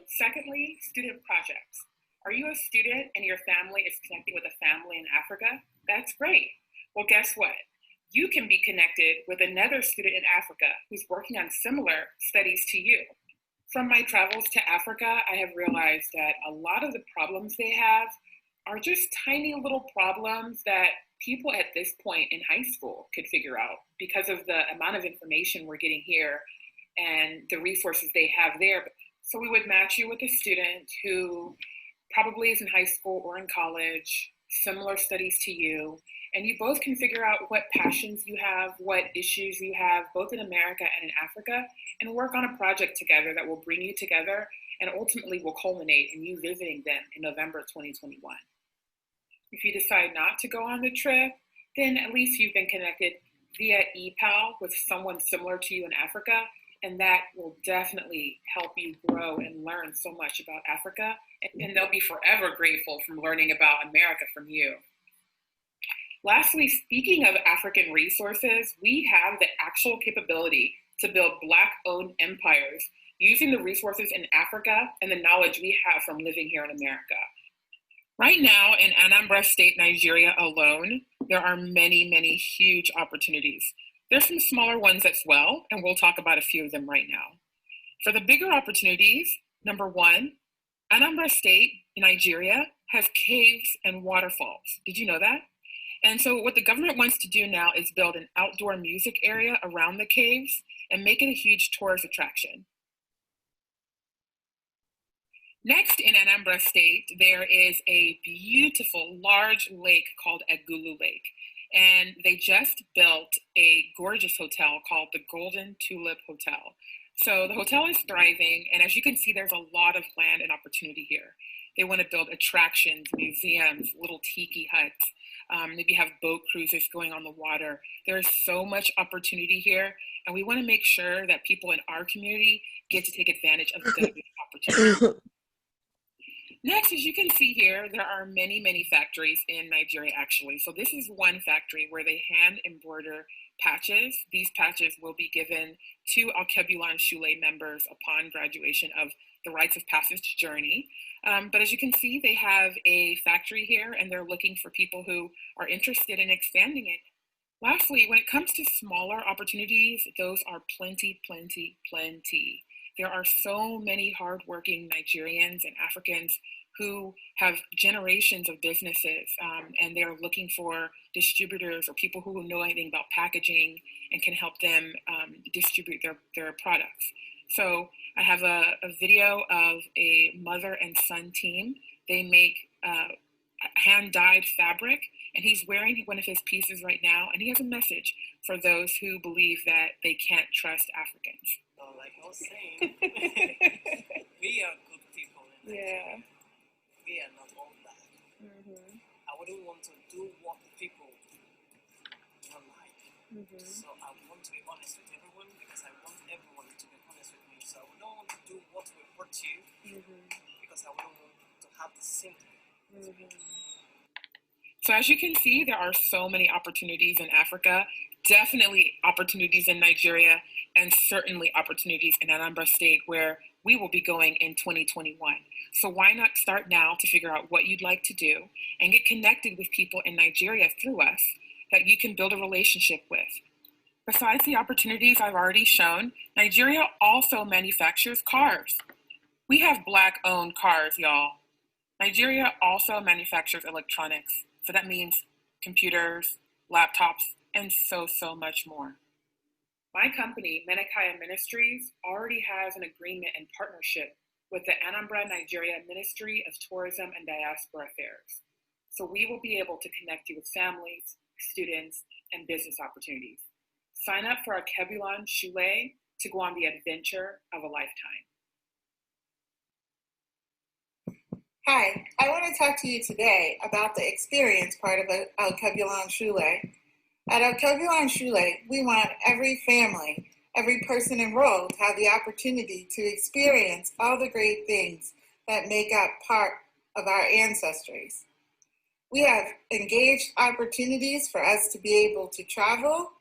Secondly, student projects. Are you a student and your family is connecting with a family in Africa? That's great. Well, guess what? You can be connected with another student in Africa who's working on similar studies to you. From my travels to Africa, I have realized that a lot of the problems they have are just tiny little problems that people at this point in high school could figure out because of the amount of information we're getting here and the resources they have there. So we would match you with a student who probably is in high school or in college, similar studies to you, and you both can figure out what passions you have, what issues you have, both in America and in Africa, and work on a project together that will bring you together and ultimately will culminate in you visiting them in November 2021. If you decide not to go on the trip, then at least you've been connected via ePal with someone similar to you in Africa, and that will definitely help you grow and learn so much about Africa, and they'll be forever grateful from learning about America from you. Lastly, speaking of African resources, we have the actual capability to build Black-owned empires using the resources in Africa and the knowledge we have from living here in America. Right now in Anambra State, Nigeria alone, there are many, many huge opportunities. There's some smaller ones as well, and we'll talk about a few of them right now. For the bigger opportunities, number one, Anambra State, Nigeria, has caves and waterfalls. Did you know that? And so what the government wants to do now is build an outdoor music area around the caves and make it a huge tourist attraction. Next in Anambra State, there is a beautiful large lake called Agulu Lake. And they just built a gorgeous hotel called the Golden Tulip Hotel. So the hotel is thriving, and as you can see, there's a lot of land and opportunity here. They want to build attractions, museums, little tiki huts, maybe have boat cruises going on the water. There's so much opportunity here, and we want to make sure that people in our community get to take advantage of the opportunity. Next, as you can see here, there are many, many factories in Nigeria, actually. So this is one factory where they hand embroider patches. These patches will be given to Alkebulan Shule members upon graduation of the Rites of Passage journey. But as you can see, they have a factory here, and they're looking for people who are interested in expanding it. Lastly, when it comes to smaller opportunities, those are plenty, plenty, plenty. There are so many hardworking Nigerians and Africans who have generations of businesses, and they're looking for distributors or people who know anything about packaging and can help them distribute their products. So I have a video of a mother and son team. They make hand-dyed fabric, and he's wearing one of his pieces right now, and he has a message for those who believe that they can't trust Africans. Like I was saying, we are good people. Yeah. We are not all bad. I wouldn't want to do what people don't like. So I want to be honest with everyone because I want everyone to be honest with me. So I would not want to do what will hurt you because I wouldn't want to have the same thing. So as you can see, there are so many opportunities in Africa, definitely opportunities in Nigeria, and certainly opportunities in Anambra State where we will be going in 2021. So why not start now to figure out what you'd like to do and get connected with people in Nigeria through us that you can build a relationship with. Besides the opportunities I've already shown, Nigeria also manufactures cars. We have Black-owned cars, y'all. Nigeria also manufactures electronics. So that means computers, laptops, and so much more. My company, Menakaya Ministries, already has an agreement and partnership with the Anambra Nigeria Ministry of Tourism and Diaspora Affairs. So we will be able to connect you with families, students, and business opportunities. Sign up for Alkebulan Shule to go on the adventure of a lifetime. Hi, I want to talk to you today about the experience part of Alkebulan Shule. At Alkebulan Shule, we want every family, every person enrolled to have the opportunity to experience all the great things that make up part of our ancestries. We have engaged opportunities for us to be able to travel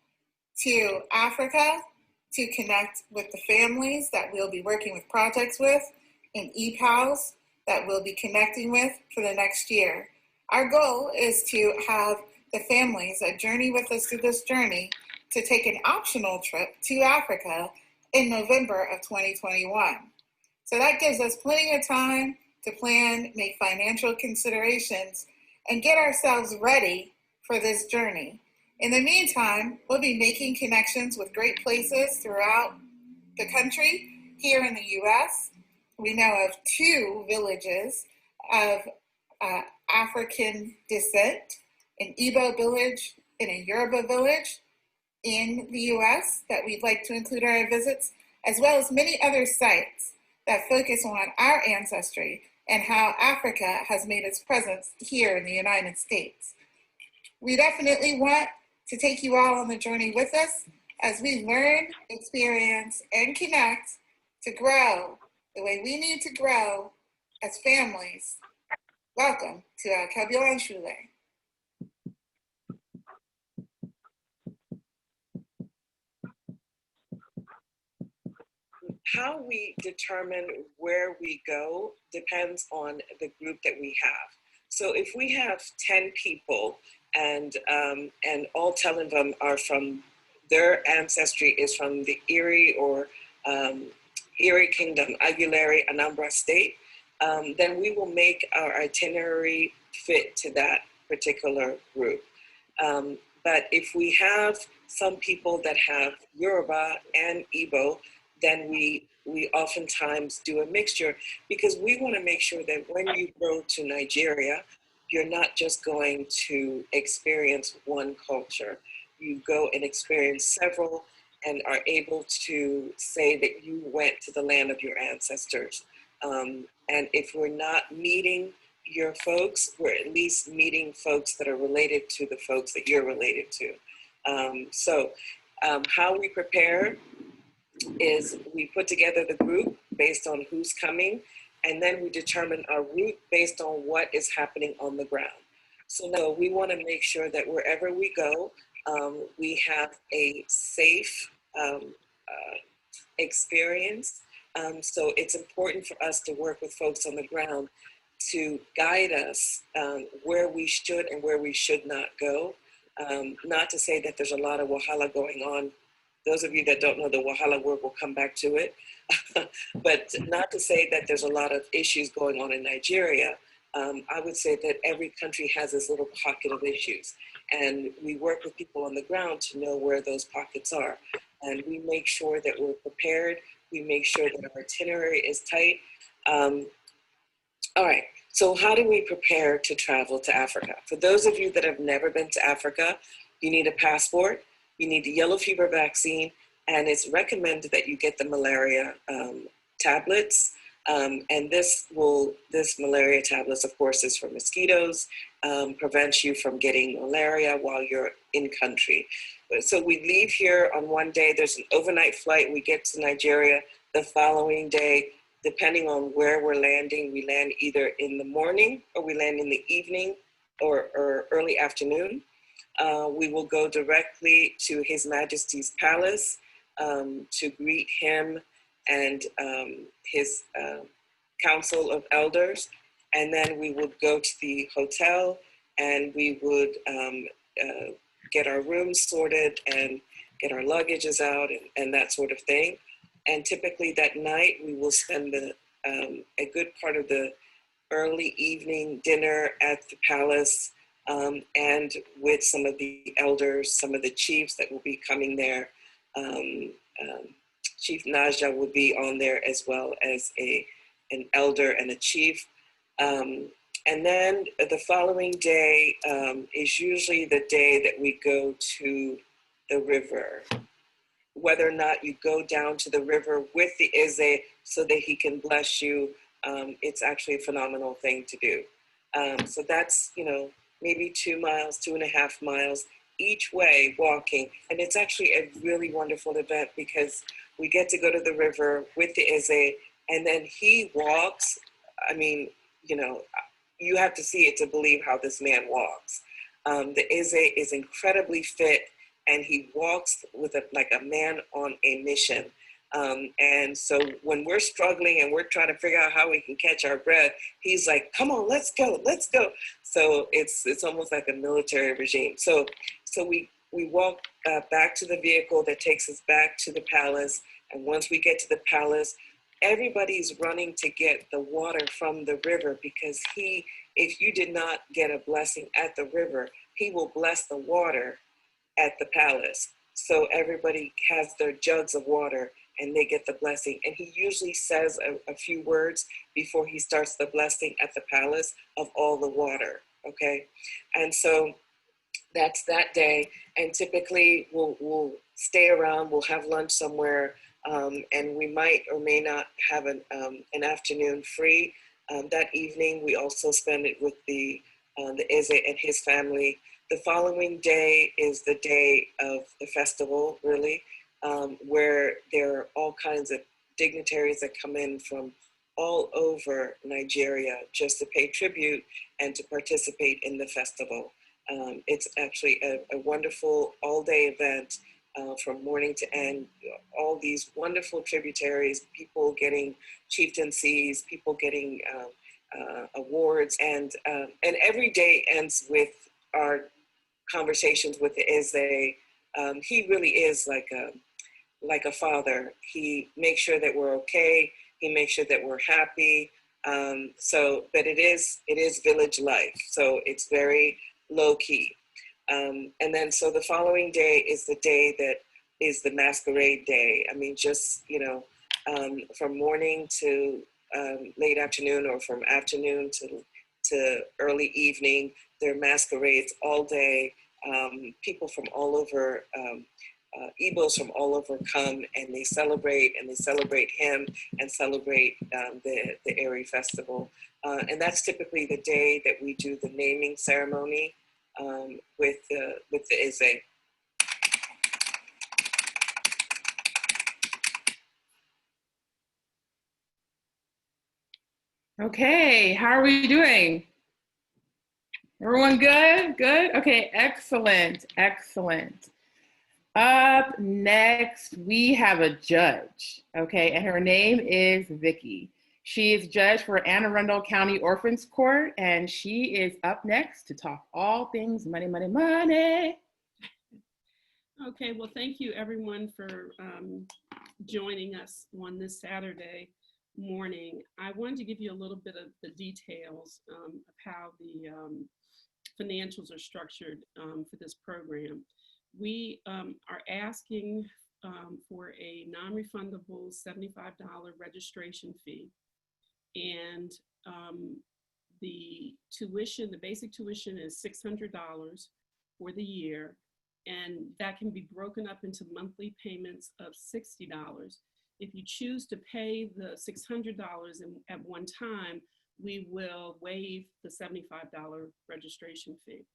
to Africa, to connect with the families that we'll be working with projects with, and EPALs that we'll be connecting with for the next year. Our goal is to have the families that journey with us through this journey to take an optional trip to Africa in November of 2021. So that gives us plenty of time to plan, make financial considerations, and get ourselves ready for this journey. In the meantime, we'll be making connections with great places throughout the country. Here in the U.S., we know of 2 villages of African descent, an Igbo village and a Yoruba village in the U.S. that we'd like to include in our visits, as well as many other sites that focus on our ancestry and how Africa has made its presence here in the United States. We definitely want to take you all on the journey with us as we learn, experience, and connect to grow the way we need to grow as families. Welcome to Alkebulan Shule. How we determine where we go depends on the group that we have. So if we have 10 people and all 10 of them are from, their ancestry is from the Erie or Erie Kingdom, Aguilera, Anambra State, then we will make our itinerary fit to that particular group. But if we have some people that have Yoruba and Igbo, then we oftentimes do a mixture, because we want to make sure that when you go to Nigeria, you're not just going to experience one culture. You go and experience several and are able to say that you went to the land of your ancestors. And if we're not meeting your folks, we're at least meeting folks that are related to the folks that you're related to. How we prepare is we put together the group based on who's coming, and then we determine our route based on what is happening on the ground. So we want to make sure that wherever we go, we have a safe experience. So it's important for us to work with folks on the ground to guide us where we should and where we should not go. Not to say that there's a lot of wahala going on. Those of you that don't know the wahala word, will come back to it. But not to say that there's a lot of issues going on in Nigeria. I would say that every country has this little pocket of issues. And we work with people on the ground to know where those pockets are. And we make sure that we're prepared. We make sure that our itinerary is tight. All right, so how do we prepare to travel to Africa? For those of you that have never been to Africa, you need a passport, you need the yellow fever vaccine, and it's recommended that you get the malaria tablets. And this malaria tablets, of course, is for mosquitoes, prevents you from getting malaria while you're in country. So we leave here on one day, there's an overnight flight, we get to Nigeria the following day. Depending on where we're landing, we land either in the morning or we land in the evening or early afternoon. We will go directly to His Majesty's Palace to greet him and his Council of Elders. And then we would go to the hotel and we would get our rooms sorted and get our luggages out and that sort of thing. And typically that night we will spend a good part of the early evening dinner at the palace and with some of the elders, some of the chiefs that will be coming there. Chief Naja will be on there as well as an elder and a chief. And then the following day is usually the day that we go to the river. Whether or not you go down to the river with the Eze so that he can bless you, it's actually a phenomenal thing to do. So that's, maybe 2 miles, 2.5 miles each way walking. And it's actually a really wonderful event because we get to go to the river with the Eze and then he walks. I mean, you have to see it to believe how this man walks. The Eze is incredibly fit and he walks with like a man on a mission. And so when we're struggling and we're trying to figure out how we can catch our breath, he's like, come on, let's go. So it's almost like a military regime. So we walk back to the vehicle that takes us back to the palace. And once we get to the palace, everybody's running to get the water from the river because if you did not get a blessing at the river, he will bless the water at the palace. So everybody has their jugs of water and they get the blessing. And he usually says a few words before he starts the blessing at the palace of all the water, okay? And so that's that day. And typically we'll stay around, we'll have lunch somewhere, and we might or may not have an afternoon free. That evening, we also spend it with the Eze and his family. The following day is the day of the festival, really, where there are all kinds of dignitaries that come in from all over Nigeria just to pay tribute and to participate in the festival. It's actually a wonderful all-day event from morning to end. All these wonderful tributaries, people getting chieftaincies, people getting awards, and every day ends with our conversations with the Eze. He really is like a father. He makes sure that we're okay. He makes sure that we're happy. But it is village life. So it's very low key. And then so the following day is the day that is the masquerade day. I mean, just, from morning to late afternoon, or from afternoon to early evening, there are masquerades all day. People from all over, Igbos from all over come and they celebrate him and celebrate the Eri festival. And that's typically the day that we do the naming ceremony with the Eze. Okay, how are we doing? Everyone good? Good? Okay, excellent, excellent. Up next, we have a judge, okay, and her name is Vicky. She is judge for Anne Arundel County Orphans Court, and she is up next to talk all things money, money, money. Okay, well, thank you everyone for joining us on this Saturday morning. I wanted to give you a little bit of the details of how the financials are structured for this program. We are asking for a non-refundable $75 registration fee, and the tuition, the basic tuition is $600 for the year, and that can be broken up into monthly payments of $60. If you choose to pay the $600 at one time, we will waive the $75 registration fee.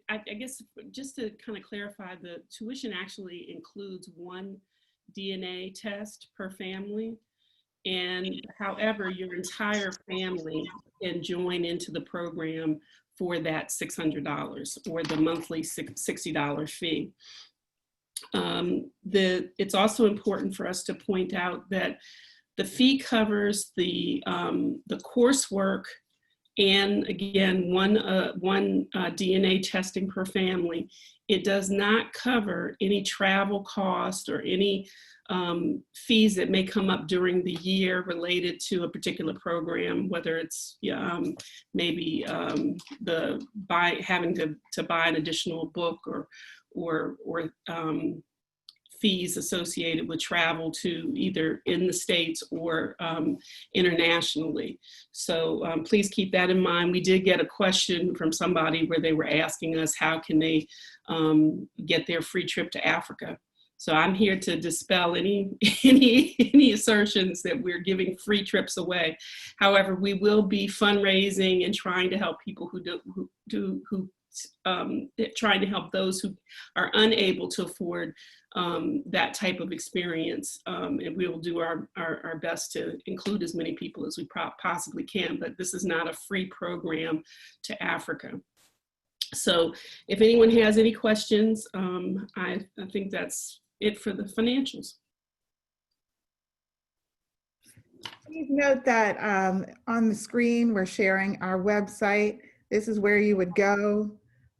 I guess just to kind of clarify, the tuition actually includes one DNA test per family. And however, your entire family can join into the program for that $600 or the monthly $60 fee. It's also important for us to point out that the fee covers the coursework, and again, one DNA testing per family. It does not cover any travel cost or any fees that may come up during the year related to a particular program, whether it's maybe having to buy an additional book or fees associated with travel to either in the States or internationally. So please keep that in mind. We did get a question from somebody where they were asking us how can they get their free trip to Africa. So I'm here to dispel any assertions that we're giving free trips away. However, we will be fundraising and trying to help people trying to help those who are unable to afford that type of experience. And we will do our best to include as many people as we possibly can, but this is not a free program to Africa. So if anyone has any questions, I think that's it for the financials. Please note that on the screen, we're sharing our website. This is where you would go,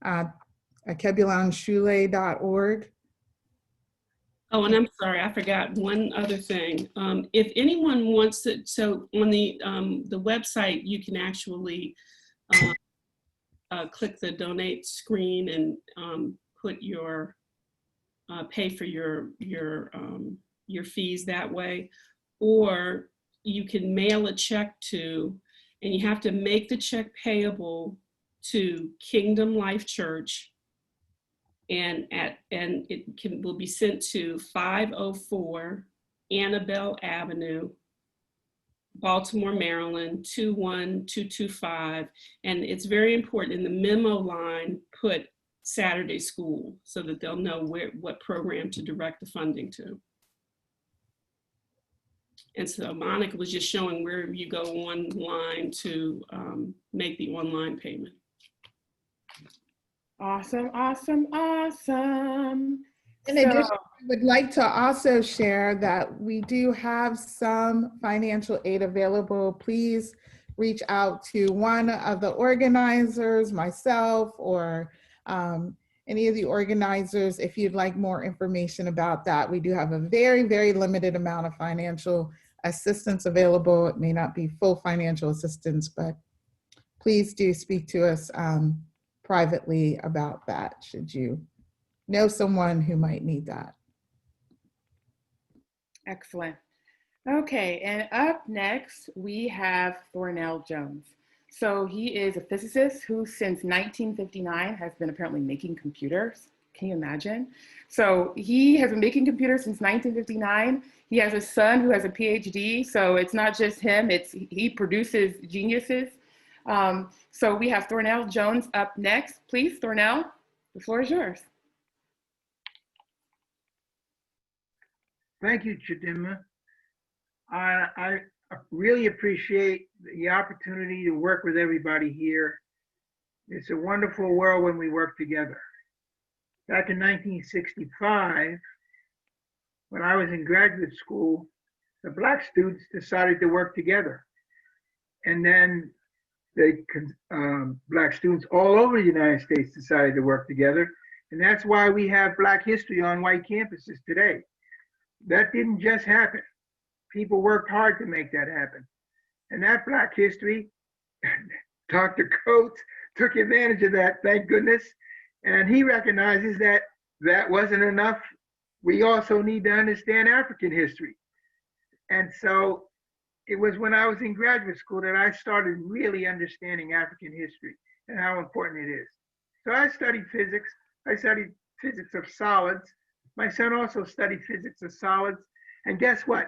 alkebulanshule.org. Oh, and I'm sorry, I forgot one other thing. If anyone wants to, so on the website, you can actually click the donate screen and put your pay for your fees that way, or you can mail a check to, and you have to make the check payable to Kingdom Life Church, and it will be sent to 504 Annabelle Avenue, Baltimore, Maryland 21225. And it's very important in the memo line, put Saturday school so that they'll know what program to direct the funding to. And so Monica was just showing where you go online to make the online payment. Awesome, awesome, awesome. In addition, I would like to also share that we do have some financial aid available. Please reach out to one of the organizers, myself, or any of the organizers if you'd like more information about that. We do have a very, very limited amount of financial assistance available. It may not be full financial assistance, but please do speak to us privately about that should you know someone who might need that. Excellent. Okay, and up next we have Thornell Jones. So he is a physicist who since 1959 has been apparently making computers. Can you imagine? So he has been making computers since 1959. He has a son who has a PhD, so it's not just him, he produces geniuses. So we have Thornell Jones up next. Please, Thornell, the floor is yours. Thank you, Chidinma. I really appreciate the opportunity to work with everybody here. It's a wonderful world when we work together. Back in 1965, when I was in graduate school, the Black students decided to work together. And then Black students all over the United States decided to work together. And that's why we have Black history on white campuses today. That didn't just happen. People worked hard to make that happen. And that Black history, Dr. Coates took advantage of that, thank goodness. And he recognizes that that wasn't enough. We also need to understand African history. And so it was when I was in graduate school that I started really understanding African history and how important it is. So I studied physics. I studied physics of solids. My son also studied physics of solids. And guess what?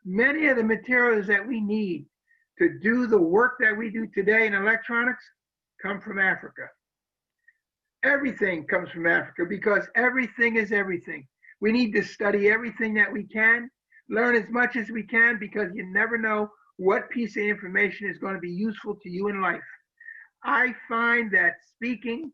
Many of the materials that we need to do the work that we do today in electronics come from Africa. Everything comes from Africa because everything is everything. We need to study everything that we can, learn as much as we can, because you never know what piece of information is going to be useful to you in life. I find that speaking,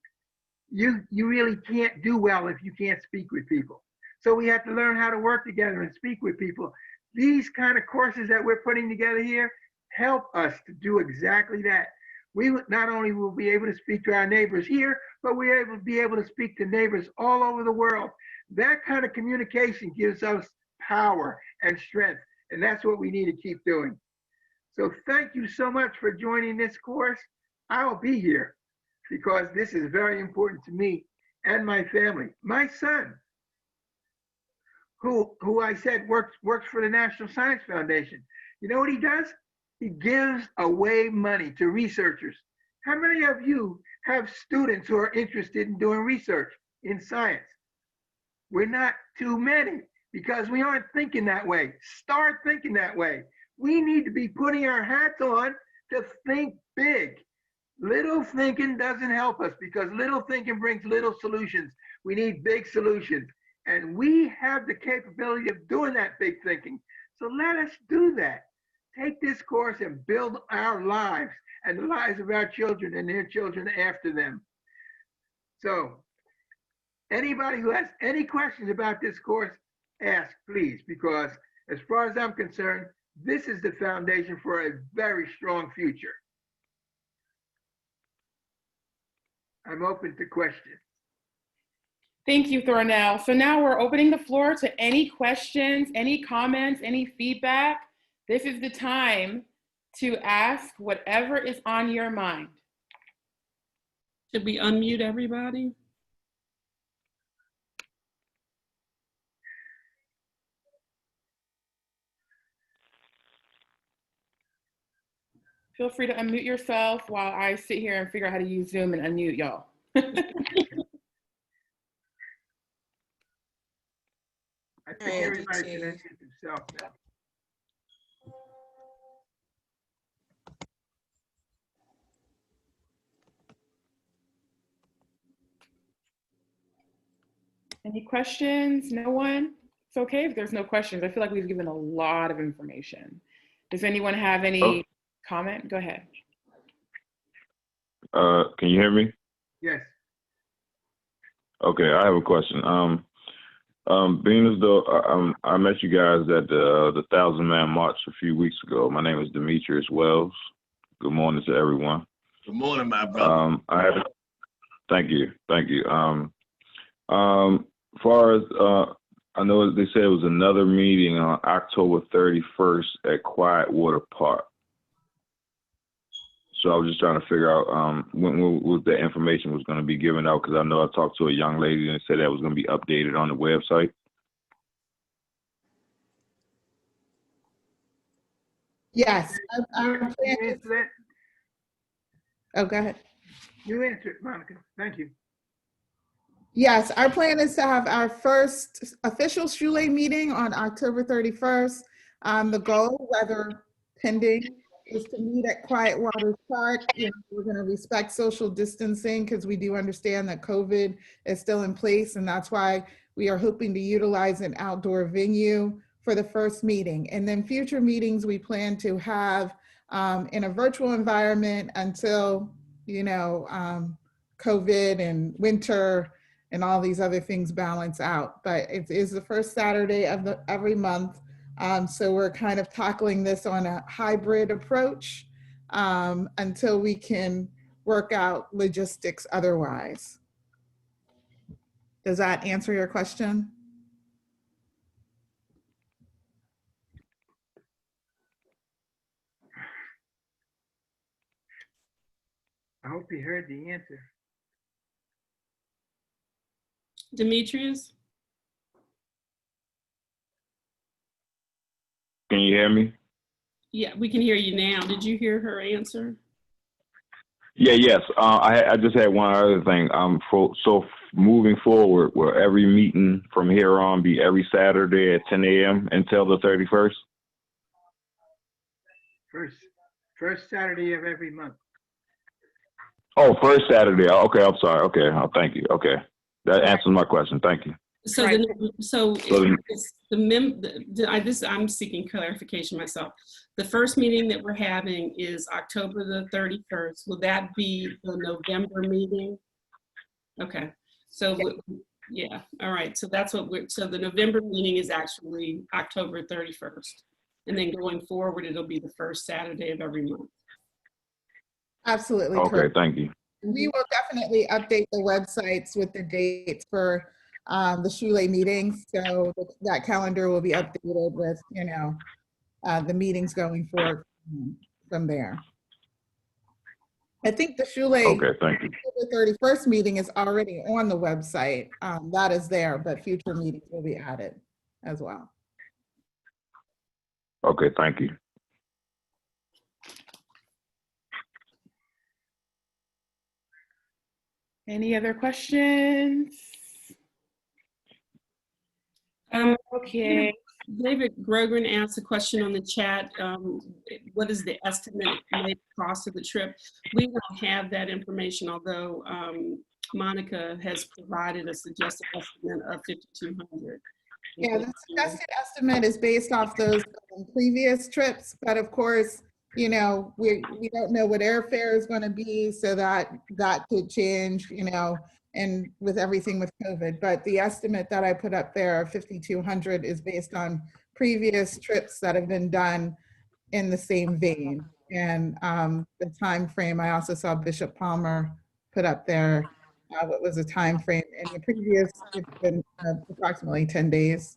you really can't do well if you can't speak with people. So we have to learn how to work together and speak with people. These kind of courses that we're putting together here help us to do exactly that. We not only will be able to speak to our neighbors here, but we're able to be able to speak to neighbors all over the world. That kind of communication gives us power and strength, and that's what we need to keep doing. So thank you so much for joining this course. I will be here because this is very important to me and my family. My son, who I said works for the National Science Foundation, you know what he does? He gives away money to researchers. How many of you have students who are interested in doing research in science? We're not too many because we aren't thinking that way. Start thinking that way. We need to be putting our hats on to think big. Little thinking doesn't help us because little thinking brings little solutions. We need big solutions. And we have the capability of doing that big thinking. So let us do that. Take this course and build our lives and the lives of our children and their children after them. So anybody who has any questions about this course, ask, please, because as far as I'm concerned, this is the foundation for a very strong future. I'm open to questions. Thank you, Thornell. So now we're opening the floor to any questions, any comments, any feedback. This is the time to ask whatever is on your mind. Did we unmute everybody? Feel free to unmute yourself while I sit here and figure out how to use Zoom and unmute y'all. I think everybody should unmute themselves now. Any questions? No one? It's okay if there's no questions. I feel like we've given a lot of information. Does anyone have any comment? Go ahead. Can you hear me? Yes. Okay, I have a question. Being as though I met you guys at the 1,000-man march a few weeks ago. My name is Demetrius Wells. Good morning to everyone. Good morning, my brother. Thank you. Far as I know, they said it was another meeting on October 31st at Quietwater Park. So I was just trying to figure out when the information was going to be given out, because I know I talked to a young lady and said that was going to be updated on the website. Yes. You answer that? Oh, go ahead. You answer it, Monica. Thank you. Yes, our plan is to have our first official Shule meeting on October 31st. The goal, weather pending, is to meet at Quiet Waters Park. You know, we're going to respect social distancing because we do understand that COVID is still in place, and that's why we are hoping to utilize an outdoor venue for the first meeting. And then future meetings we plan to have in a virtual environment until, you know, COVID and winter and all these other things balance out. But it is the first Saturday of every month. So we're kind of tackling this on a hybrid approach until we can work out logistics otherwise. Does that answer your question? I hope you heard the answer. Demetrius? Can you hear me? Yeah, we can hear you now. Did you hear her answer? Yeah, yes. I just had one other thing. So moving forward, will every meeting from here on be every Saturday at 10 a.m. until the 31st? First Saturday of every month. Oh, first Saturday. Okay, I'm sorry. Okay, thank you. Okay, that answers my question. Thank you. So, I'm seeking clarification myself. The first meeting that we're having is October the 31st. Will that be the November meeting? Okay, so yeah, all right. So that's what so the November meeting is actually October 31st. And then going forward, it'll be the first Saturday of every month. Absolutely. Okay, correct. thank you. We will definitely update the websites with the dates for the Shule meetings. So that calendar will be updated with, you know, the meetings going forward from there. I think the Shule thank you. 31st meeting is already on the website. That is there, but future meetings will be added as well. Okay, thank you. Any other questions? Okay. David Grogan asked a question on the chat. What is the estimated cost of the trip? We don't have that information, although Monica has provided a suggested estimate of $5,200. Yeah, the suggested estimate is based off those previous trips, but of course, you know, we don't know what airfare is going to be, so that could change, you know, and with everything with COVID. But the estimate that I put up there of $5,200 is based on previous trips that have been done in the same vein. And the time frame, I also saw Bishop Palmer put up there. What was the time frame? In the previous, it's been approximately 10 days.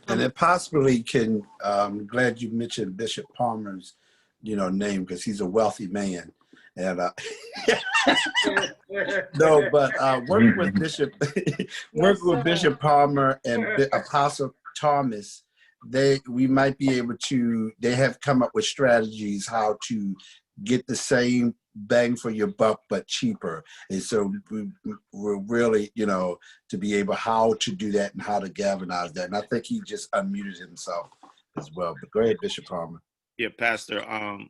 And it possibly can, I'm glad you mentioned Bishop Palmer's, you know, name, because he's a wealthy man. And no, but working with Bishop, working with Bishop Palmer and Apostle Thomas, we might be able to. They have come up with strategies how to get the same bang for your buck but cheaper. And so we're really, to be able how to do that and how to galvanize that. And I think he just unmuted himself as well. But go ahead, Bishop Palmer. Yeah, Pastor, I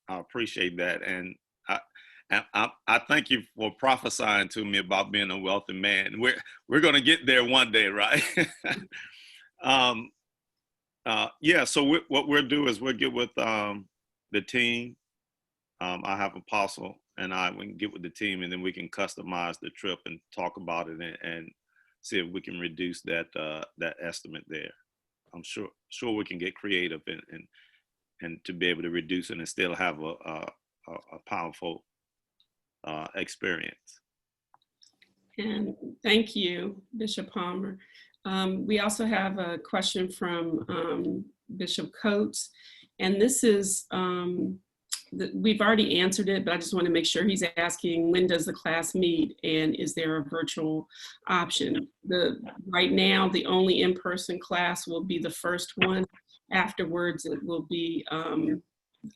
appreciate that. And I thank you for prophesying to me about being a wealthy man. We're going to get there one day, right? Yeah, so what we'll do is we'll get with the team. I have Apostle and we can get with the team, and then we can customize the trip and talk about it and see if we can reduce that estimate there. I'm sure we can get creative and to be able to reduce it and still have a powerful experience. And thank you, Bishop Palmer. We also have a question from Bishop Coates, and this is, we've already answered it, but I just want to make sure. He's asking, when does the class meet, and is there a virtual option? Right now, the only in-person class will be the first one. Afterwards, it will be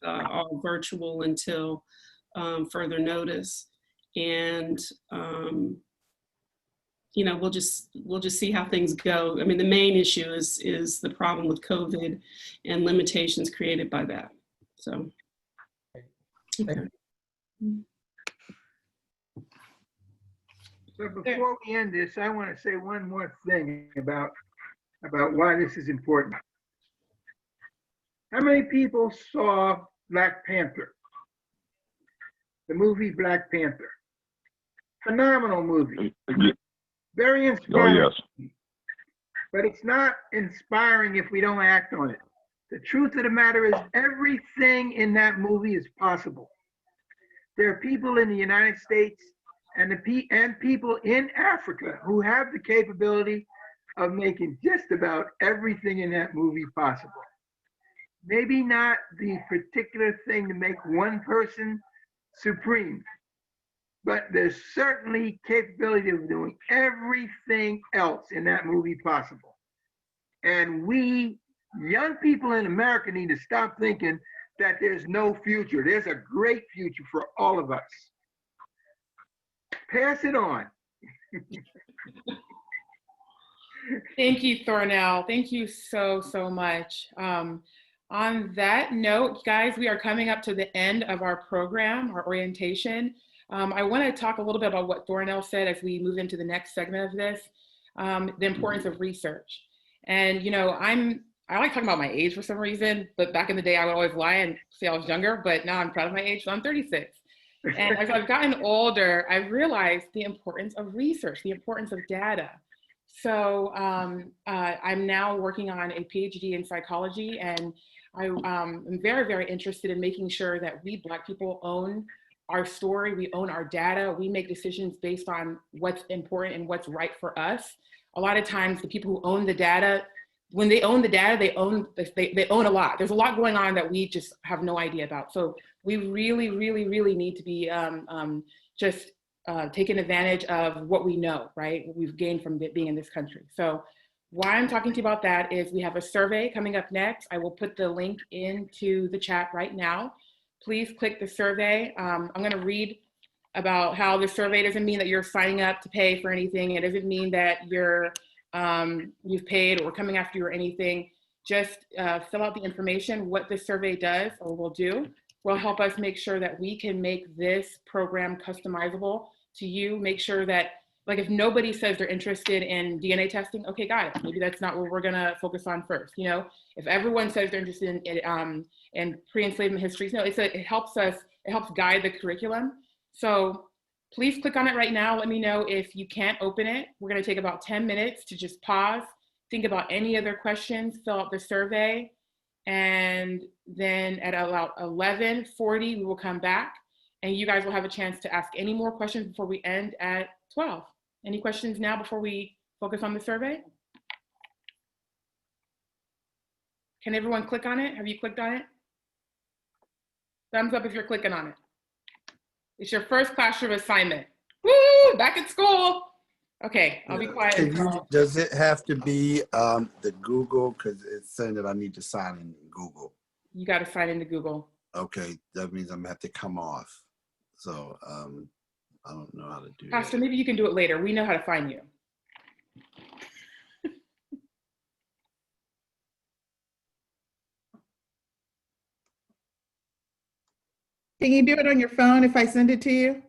all virtual until further notice. And we'll just see how things go. I mean, the main issue is the problem with COVID and limitations created by that. So. Okay. So before we end this, I want to say one more thing about why this is important. How many people saw Black Panther? The movie Black Panther. Phenomenal movie. Very inspiring. Oh, yes. But it's not inspiring if we don't act on it. The truth of the matter is everything in that movie is possible. There are people in the United States and people in Africa who have the capability of making just about everything in that movie possible. Maybe not the particular thing to make one person supreme, but there's certainly capability of doing everything else in that movie possible. And we young people in America need to stop thinking that there's no future. There's a great future for all of us. Pass it on. Thank you, Thornell. Thank you so much. On that note, guys, we are coming up to the end of our program, our orientation. I want to talk a little bit about what Thornell said as we move into the next segment of this, the importance of research. And, I like talking about my age for some reason, but back in the day, I would always lie and say I was younger, but now I'm proud of my age, so I'm 36. And as I've gotten older, I've realized the importance of research, the importance of data. So I'm now working on a PhD in psychology, and I'm very, very interested in making sure that we Black people own our story, we own our data, we make decisions based on what's important and what's right for us. A lot of times the people who own the data, when they own the data, they own a lot. There's a lot going on that we just have no idea about. So we really, really, really need to be taking advantage of what we know, right? What we've gained from being in this country. So why I'm talking to you about that is we have a survey coming up next. I will put the link into the chat right now. Please click the survey. I'm going to read about how the survey doesn't mean that you're signing up to pay for anything. It doesn't mean that you've paid or we're coming after you or anything. Just fill out the information. What this survey does or will do will help us make sure that we can make this program customizable to you. Make sure that, like, if nobody says they're interested in DNA testing, okay, got it. Maybe that's not what we're gonna focus on first. If everyone says they're interested in pre-enslavement histories, it helps guide the curriculum. So please click on it right now. Let me know if you can't open it. We're gonna take about 10 minutes to just pause, think about any other questions, fill out the survey, and then at about 11:40, we will come back and you guys will have a chance to ask any more questions before we end at 12. Any questions now before we focus on the survey? Can everyone click on it? Have you clicked on it? Thumbs up if you're clicking on it. It's your first classroom assignment. Woo, back at school. Okay, I'll be quiet. Does it have to be the Google? Because it's saying that I need to sign in Google. You got to sign into Google. Okay, that means I'm gonna have to come off. So I don't know how to do Pastor, that. maybe you can do it later. We know how to find you. Can you do it on your phone if I send it to you?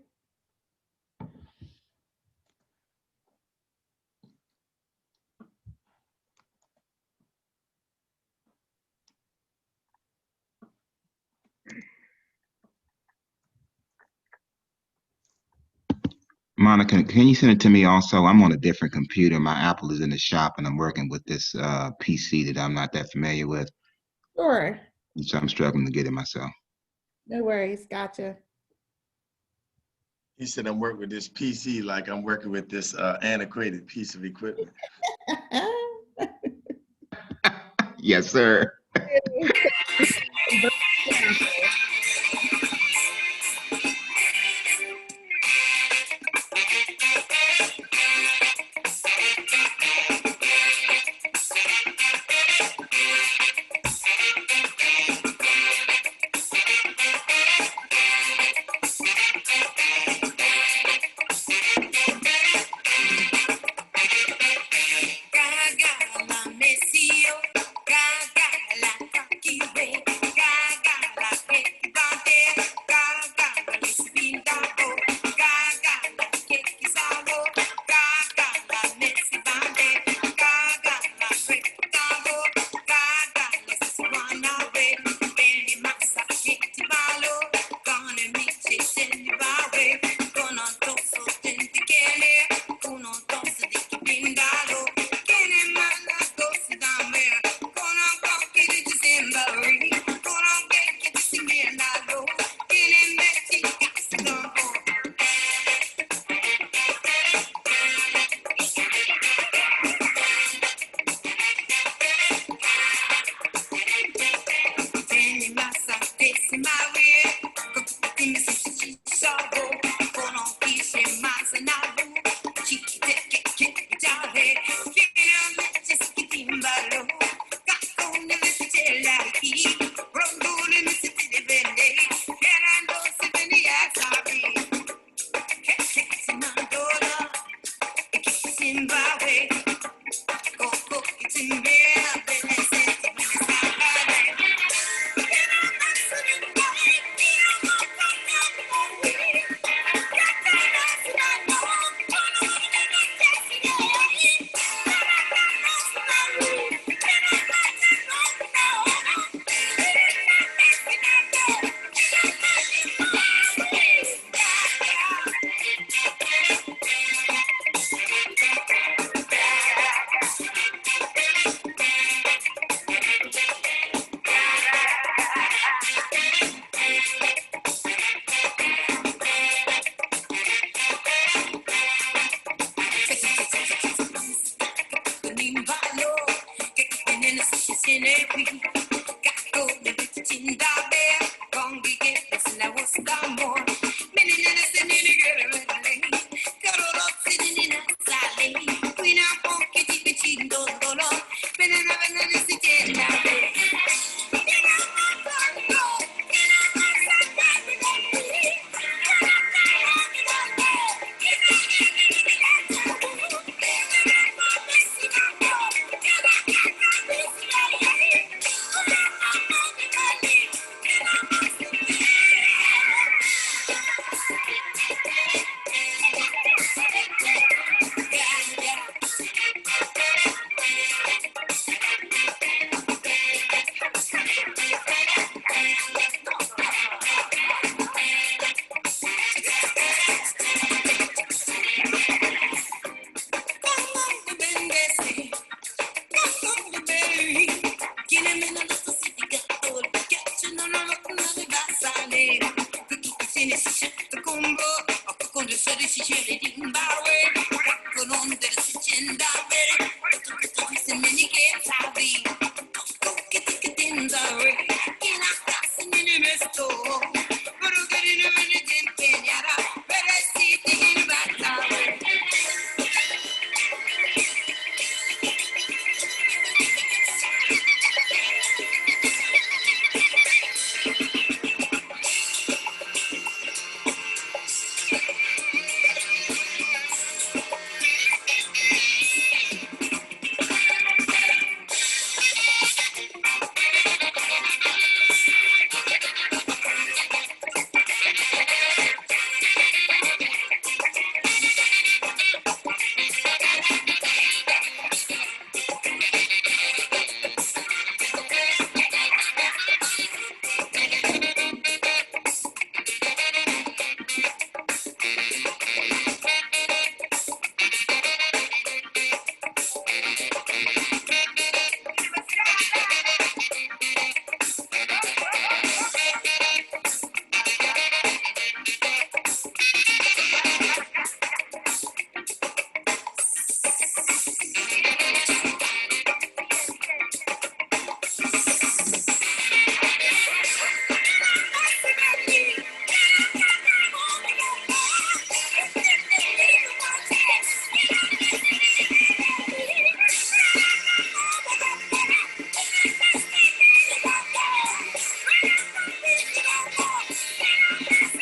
Monica, can you send it to me also? I'm on a different computer. My Apple is in the shop and I'm working with this PC that I'm not that familiar with. Sure. So I'm struggling to get it myself. No worries. Gotcha. He said, I'm working with this PC like I'm working with this antiquated piece of equipment. Yes, sir.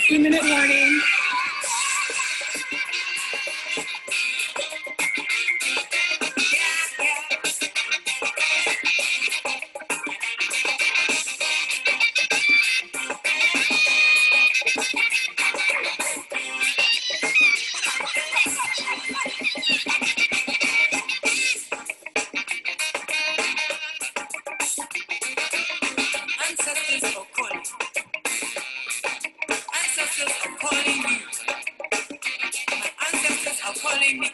2-minute warning. Ancestors are calling. Ancestors are calling you. My ancestors are calling me.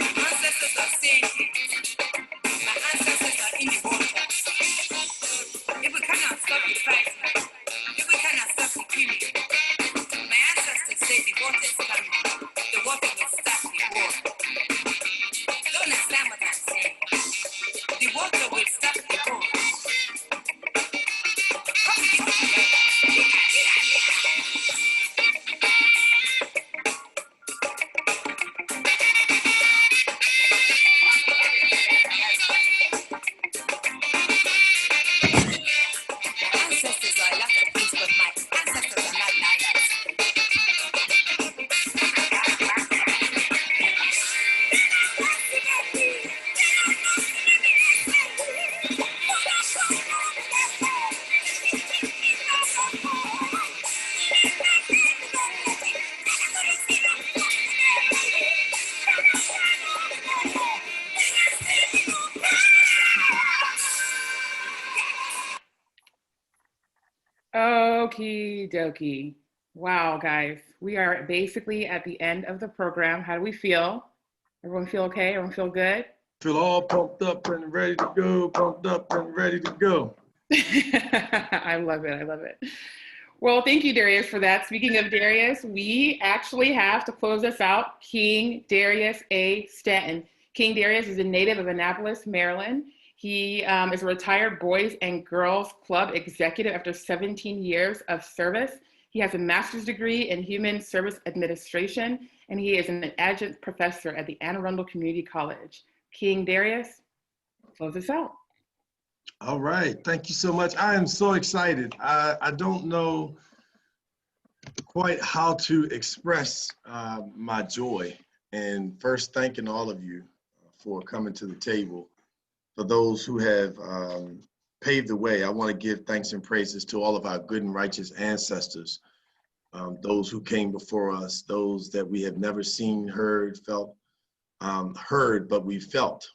Ancestors are saying things. My ancestors are in the water. If we cannot stop the fighting, if we cannot stop the killing, my ancestors say the water is coming. The water will stop the war. Don't understand what I'm saying. The water will stop the war. Come get it together. Ancestors are a lot of things, but my ancestors are not liars. Okie dokie. Wow, guys, we are basically at the end of the program. How do we feel? Everyone feel okay? Everyone feel good? Feel all pumped up and ready to go, pumped up and ready to go. I love it. I love it. Well, thank you, Darius, for that. Speaking of Darius, we actually have to close us out King Darius A. Stanton. King Darius is a native of Annapolis, Maryland. He is a retired Boys and Girls Club executive after 17 years of service. He has a master's degree in Human Service Administration, and he is an adjunct professor at the Anne Arundel Community College. King Darius, close us out. All right, thank you so much. I am so excited. I don't know quite how to express my joy. And first, thanking all of you for coming to the table. For those who have paved the way, I want to give thanks and praises to all of our good and righteous ancestors, those who came before us, those that we have never seen, heard, felt, heard, but we felt.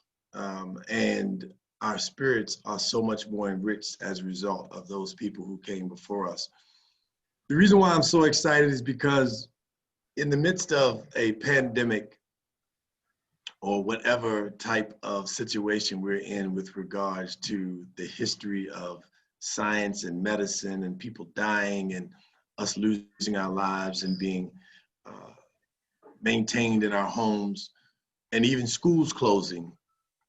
And our spirits are so much more enriched as a result of those people who came before us. The reason why I'm so excited is because in the midst of a pandemic or whatever type of situation we're in with regards to the history of science and medicine and people dying and us losing our lives and being maintained in our homes and even schools closing,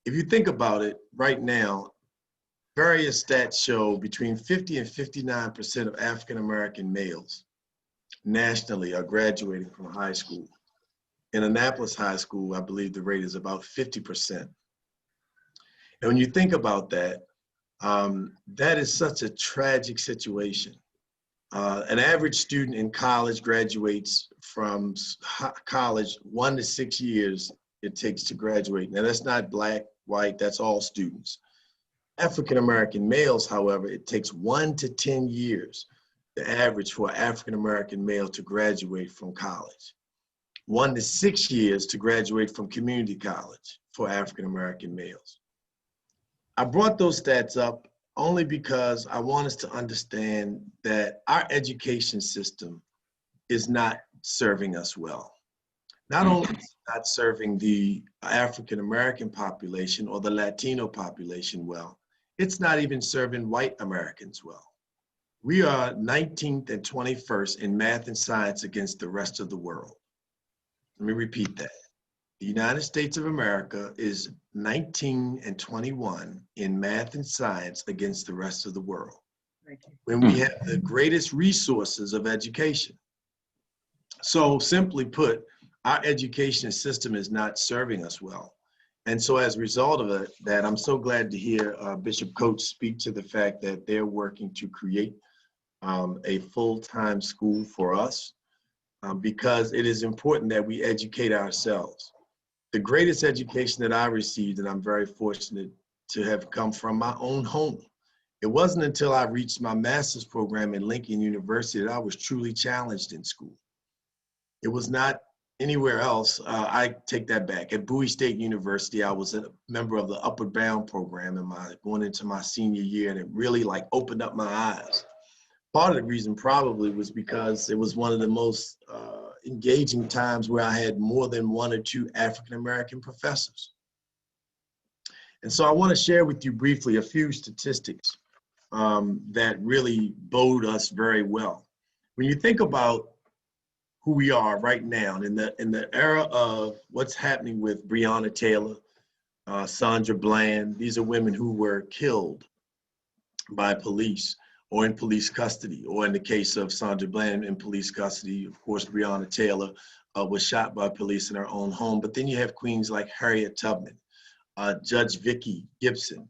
if you think about it right now, various stats show between 50 and 59% of African-American males nationally are graduating from high school. In Annapolis High School, I believe the rate is about 50%. And when you think about that, that is such a tragic situation. An average student in college graduates from college 1 to 6 years it takes to graduate. Now that's not black, white, that's all students. African-American males, however, it takes 1 to 10 years, the average for an African-American male to graduate from college. 1 to 6 years to graduate from community college for African-American males. I brought those stats up only because I want us to understand that our education system is not serving us well. Not only is it not serving the African-American population or the Latino population well, it's not even serving white Americans well. We are 19th and 21st in math and science against the rest of the world. Let me repeat that. The United States of America is 19 and 21 in math and science against the rest of the world. When we have the greatest resources of education. So simply put, our education system is not serving us well. And so as a result of that, I'm so glad to hear Bishop Coates speak to the fact that they're working to create a full-time school for us because it is important that we educate ourselves. The greatest education that I received, and I'm very fortunate to have come from my own home. It wasn't until I reached my master's program at Lincoln University that I was truly challenged in school. It was not anywhere else. I take that back. At Bowie State University, I was a member of the Upward Bound program going into my senior year, and it really like opened up my eyes. Part of the reason probably was because it was one of the most engaging times where I had more than one or two African-American professors. And so I want to share with you briefly a few statistics that really bode us very well. When you think about who we are right now in the era of what's happening with Breonna Taylor, Sandra Bland, these are women who were killed by police or in police custody, or in the case of Sandra Bland in police custody, of course, Breonna Taylor was shot by police in her own home. But then you have queens like Harriet Tubman, Judge Vicki Gibson,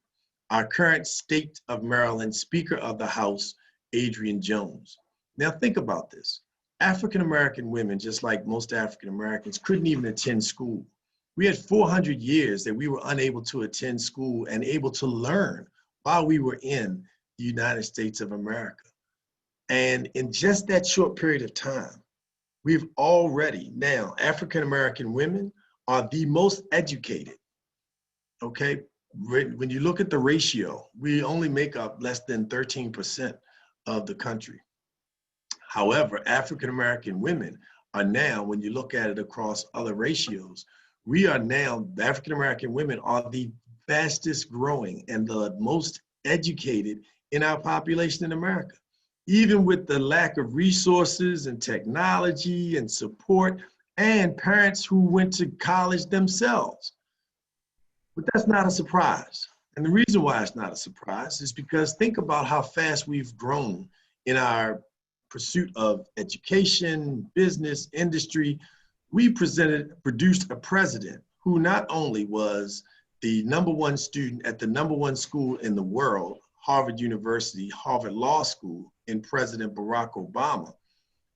our current state of Maryland Speaker of the House, Adrian Jones. Now think about this. African-American women, just like most African-Americans, couldn't even attend school. We had 400 years that we were unable to attend school and able to learn while we were in the United States of America. And in just that short period of time, we've already now, African-American women are the most educated, okay? When you look at the ratio, we only make up less than 13% of the country. However, African-American women are now, when you look at it across other ratios, we are now, African-American women are the fastest growing and the most educated in our population in America. Even with the lack of resources and technology and support and parents who went to college themselves. But that's not a surprise. And the reason why it's not a surprise is because think about how fast we've grown in our pursuit of education, business, industry. We produced a president who not only was the #1 student at the #1 school in the world, Harvard University, Harvard Law School, in President Barack Obama,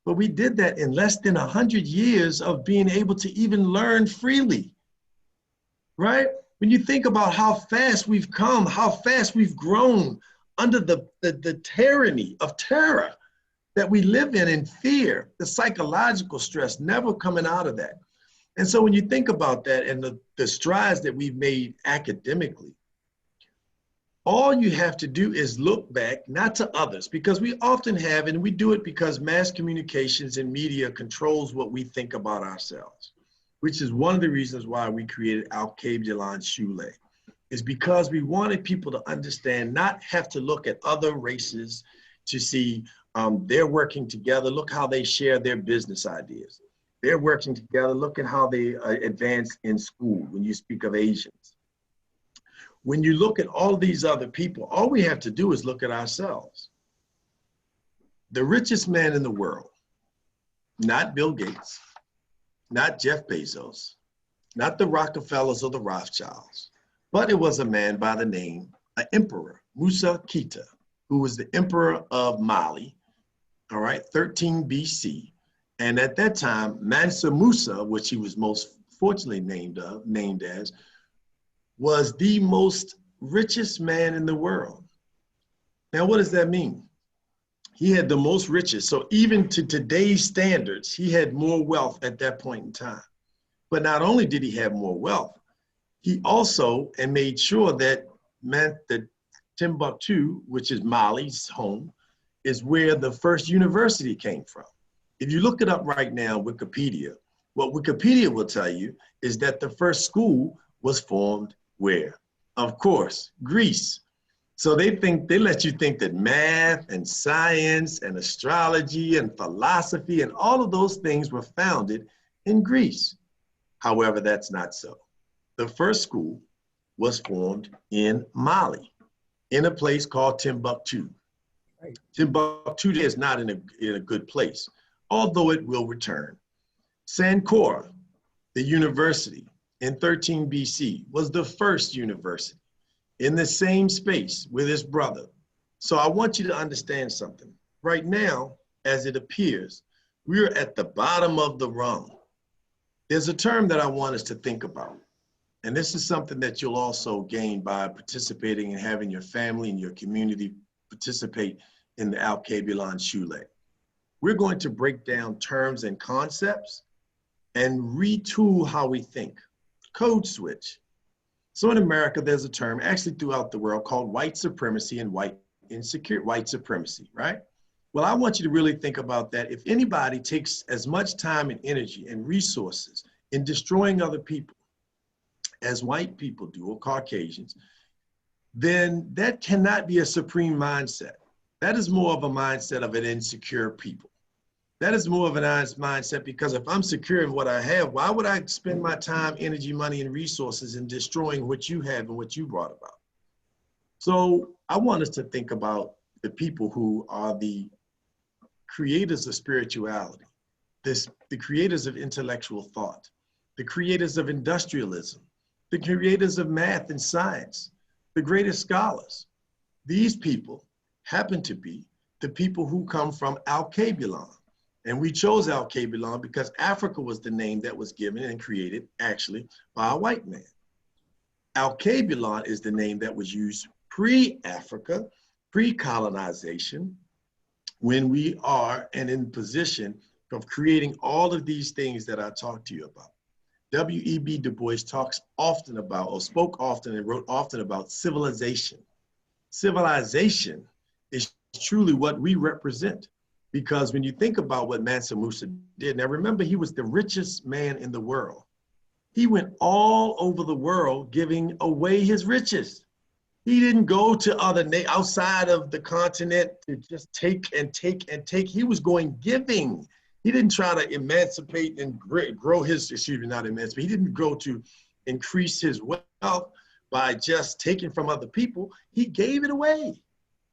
but we did that in less than 100 years of being able to even learn freely, right? When you think about how fast we've come, how fast we've grown under the tyranny of terror that we live in fear, the psychological stress, never coming out of that. And so when you think about that and the strides that we've made academically, all you have to do is look back, not to others, because we often have, and we do it because mass communications and media controls what we think about ourselves, which is one of the reasons why we created Alkebulan Shule, is because we wanted people to understand, not have to look at other races to see they're working together. Look how they share their business ideas. They're working together. Look at how they advance in school when you speak of Asians. When you look at all these other people, all we have to do is look at ourselves. The richest man in the world, not Bill Gates, not Jeff Bezos, not the Rockefellers or the Rothschilds, but it was a man by the name, an emperor, Musa Kita, who was the emperor of Mali, all right, 13 BC. And at that time, Mansa Musa, which he was most fortunately named as, was the most richest man in the world. Now, what does that mean? He had the most riches. So even to today's standards, he had more wealth at that point in time. But not only did he have more wealth, he also made sure that Timbuktu, which is Mali's home, is where the first university came from. If you look it up right now, Wikipedia, what Wikipedia will tell you is that the first school was formed where? Of course, Greece. So they let you think that math and science and astrology and philosophy and all of those things were founded in Greece. However, that's not so. The first school was formed in Mali, in a place called Timbuktu. Right. Timbuktu is not in a good place, although it will return. Sankora, the university in 13 BC, was the first university in the same space with his brother. So I want you to understand something. right now, as it appears, we're at the bottom of the rung. There's a term that I want us to think about. And this is something that you'll also gain by participating and having your family and your community participate in the Alkebulan Shule. We're going to break down terms and concepts and retool how we think. Code switch. So in America, there's a term, actually throughout the world, called white supremacy and white supremacy, right? Well, I want you to really think about that. If anybody takes as much time and energy and resources in destroying other people as white people do, or Caucasians, then that cannot be a supreme mindset. That is more of a mindset of an insecure people. That is more of an honest mindset, because if I'm secure in what I have, why would I spend my time, energy, money, and resources in destroying what you have and what you brought about? So I want us to think about the people who are the creators of spirituality, the creators of intellectual thought, the creators of industrialism, the creators of math and science, the greatest scholars. These people happen to be the people who come from Alkebulan. And we chose Alkebulan because Africa was the name that was given and created actually by a white man. Alkebulan is the name that was used pre-Africa, pre-colonization, when we are and in position of creating all of these things that I talked to you about. W.E.B. Du Bois talks often about, or spoke often and wrote often about civilization. Civilization is truly what we represent. Because when you think about what Mansa Musa did, now remember, he was the richest man in the world. He went all over the world giving away his riches. He didn't go to outside of the continent to just take and take and take. He was going giving. He didn't try to emancipate and grow his, not emancipate. He didn't go to increase his wealth by just taking from other people. He gave it away,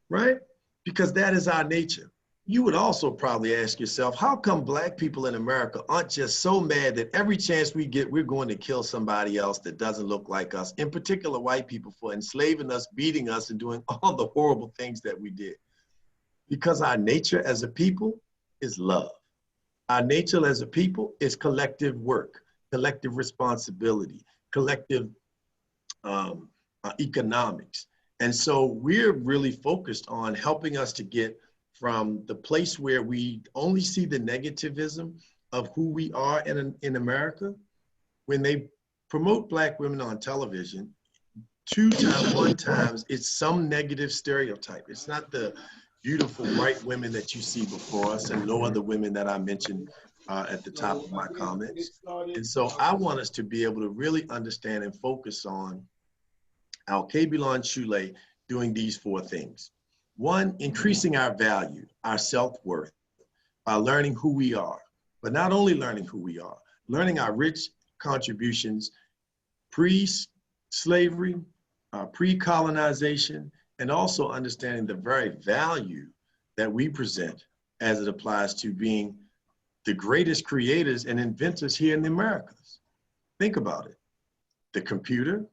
right? Because that is our nature. You would also probably ask yourself, how come Black people in America aren't just so mad that every chance we get, we're going to kill somebody else that doesn't look like us, in particular white people, for enslaving us, beating us, and doing all the horrible things that we did? Because our nature as a people is love. Our nature as a people is collective work, collective responsibility, collective economics. And so we're really focused on helping us to get from the place where we only see the negativism of who we are in America. When they promote Black women on television, one times, it's some negative stereotype. It's not the beautiful, bright women that you see before us, and no other women that I mentioned at the top of my comments. And so I want us to be able to really understand and focus on Alkebulan Shule doing these 4 things. 1, increasing our value, our self-worth, by learning who we are. But not only learning who we are, learning our rich contributions pre-slavery, pre-colonization, and also understanding the very value that we present as it applies to being the greatest creators and inventors here in the Americas. Think about it. The computer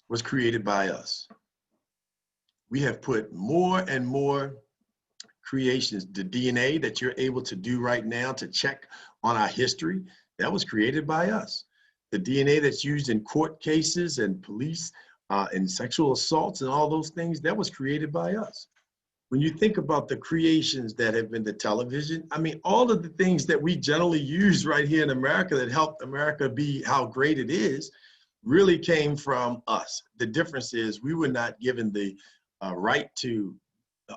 was created by us. We have put more and more creations. The DNA that you're able to do right now to check on our history, that was created by us. The DNA that's used in court cases and police and sexual assaults and all those things, that was created by us. When you think about the creations that have been the television, I mean, all of the things that we generally use right here in America that helped America be how great it is, really came from us. The difference is we were not given the right to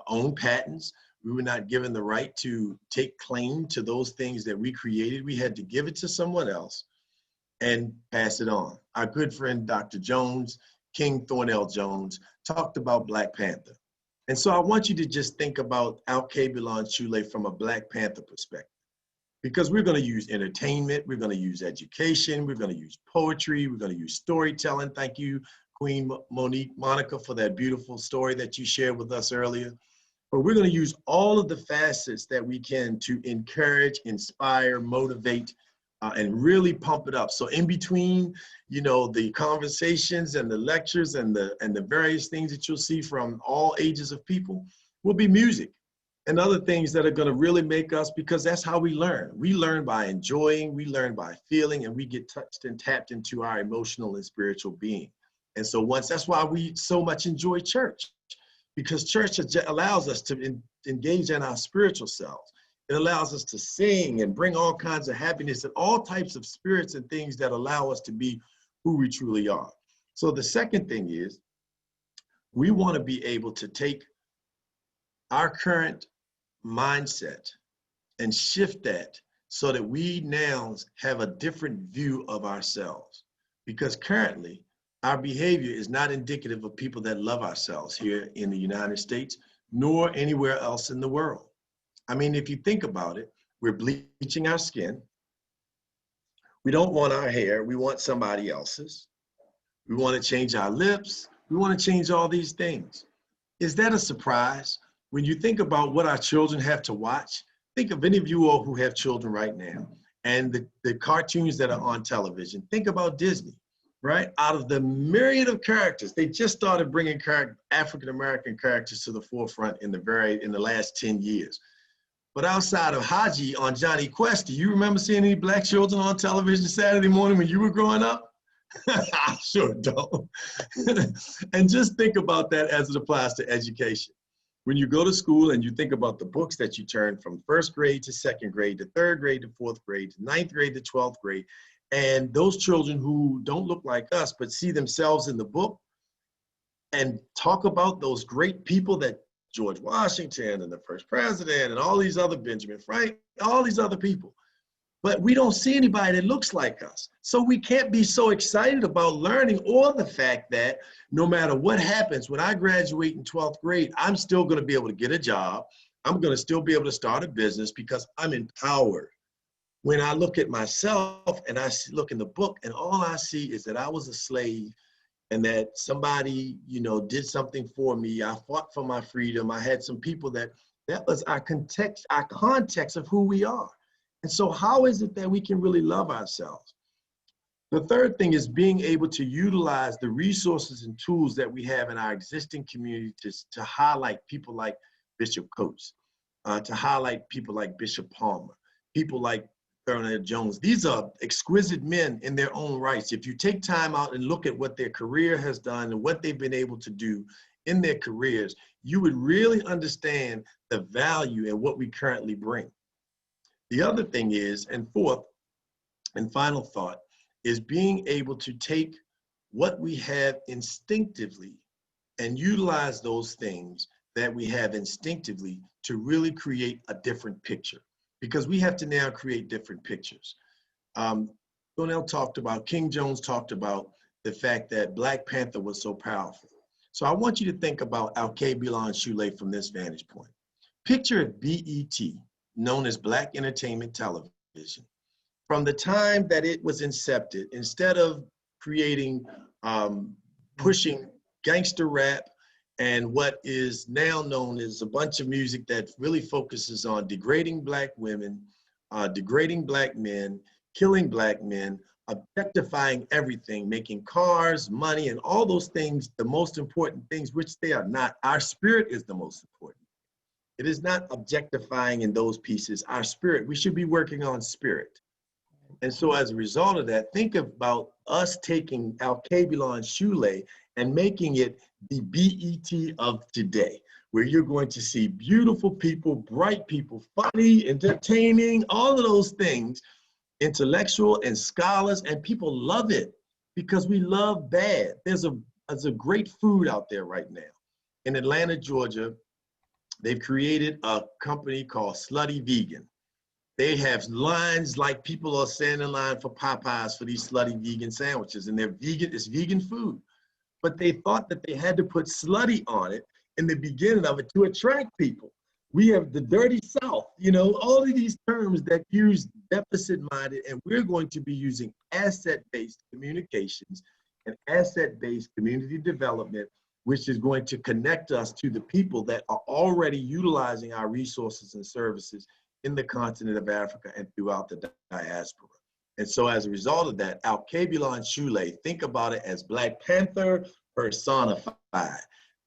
own patents. We were not given the right to take claim to those things that we created. We had to give it to someone else and pass it on. Our good friend, Dr. Jones, King Thornell Jones, talked about Black Panther. And so I want you to just think about Alkebulan Shule from a Black Panther perspective, because we're going to use entertainment, we're going to use education, we're going to use poetry, we're going to use storytelling. Thank you, Queen Monica, for that beautiful story that you shared with us earlier. But we're going to use all of the facets that we can to encourage, inspire, motivate, and really pump it up. So in between, you know, the conversations and the lectures and the various things that you'll see from all ages of people will be music. and other things that are going to really make us, because that's how we learn. We learn by enjoying, we learn by feeling, and we get touched and tapped into our emotional and spiritual being. And so that's why we so much enjoy church, because church allows us to engage in our spiritual selves. It allows us to sing and bring all kinds of happiness and all types of spirits and things that allow us to be who we truly are. So the second thing is, we want to be able to take our current mindset and shift that so that we now have a different view of ourselves. Because currently, our behavior is not indicative of people that love ourselves here in the United States, nor anywhere else in the world. I mean, if you think about it, we're bleaching our skin. We don't want our hair, we want somebody else's. We want to change our lips. We want to change all these things. Is that a surprise? When you think about what our children have to watch, think of any of you all who have children right now and the cartoons that are on television. Think about Disney, right? Out of the myriad of characters, they just started bringing African-American characters to the forefront in the last 10 years. But outside of Haji on Johnny Quest, do you remember seeing any Black children on television Saturday morning when you were growing up? I sure don't. And just think about that as it applies to education. When you go to school and you think about the books that you turn from first grade to second grade, to third grade to fourth grade, to ninth grade to 12th grade, and those children who don't look like us but see themselves in the book and talk about those great people that George Washington and the first president and all these other Benjamin Franklin, all these other people. But we don't see anybody that looks like us. So we can't be so excited about learning, or the fact that no matter what happens, when I graduate in 12th grade, I'm still going to be able to get a job. I'm going to still be able to start a business because I'm empowered. When I look at myself and I look in the book and all I see is that I was a slave and that somebody, did something for me. I fought for my freedom. I had some people that was our context of who we are. And so how is it that we can really love ourselves? The third thing is being able to utilize the resources and tools that we have in our existing community to highlight people like Bishop Coates, to highlight people like Bishop Palmer, people like Thurman Jones. These are exquisite men in their own rights. If you take time out and look at what their career has done and what they've been able to do in their careers, you would really understand the value and what we currently bring. The other thing is, and fourth and final thought, is being able to take what we have instinctively and utilize those things that we have instinctively to really create a different picture. Because we have to now create different pictures. King Jones talked about the fact that Black Panther was so powerful. So I want you to think about Alkebulan Shule from this vantage point. Picture BET, known as Black Entertainment Television. From the time that it was incepted, instead of creating, pushing gangster rap and what is now known as a bunch of music that really focuses on degrading Black women, degrading Black men, killing Black men, objectifying everything, making cars, money, and all those things the most important things, which they are not. Our spirit is the most important. It is not objectifying in those pieces. Our spirit, we should be working on spirit. And so as a result of that, think about us taking Alkebulan Shule and making it the BET of today, where you're going to see beautiful people, bright people, funny, entertaining, all of those things, intellectual and scholars, and people love it because we love bad. There's a great food out there right now. In Atlanta, Georgia, they've created a company called Slutty Vegan. They have lines like people are standing in line for Popeyes for these slutty vegan sandwiches, and they're vegan, it's vegan food. But they thought that they had to put slutty on it in the beginning of it to attract people. We have the dirty South, all of these terms that use deficit-minded, and we're going to be using asset-based communications and asset-based community development, which is going to connect us to the people that are already utilizing our resources and services in the continent of Africa and throughout the diaspora. And so as a result of that, Alkebulan Shule, think about it as Black Panther personified.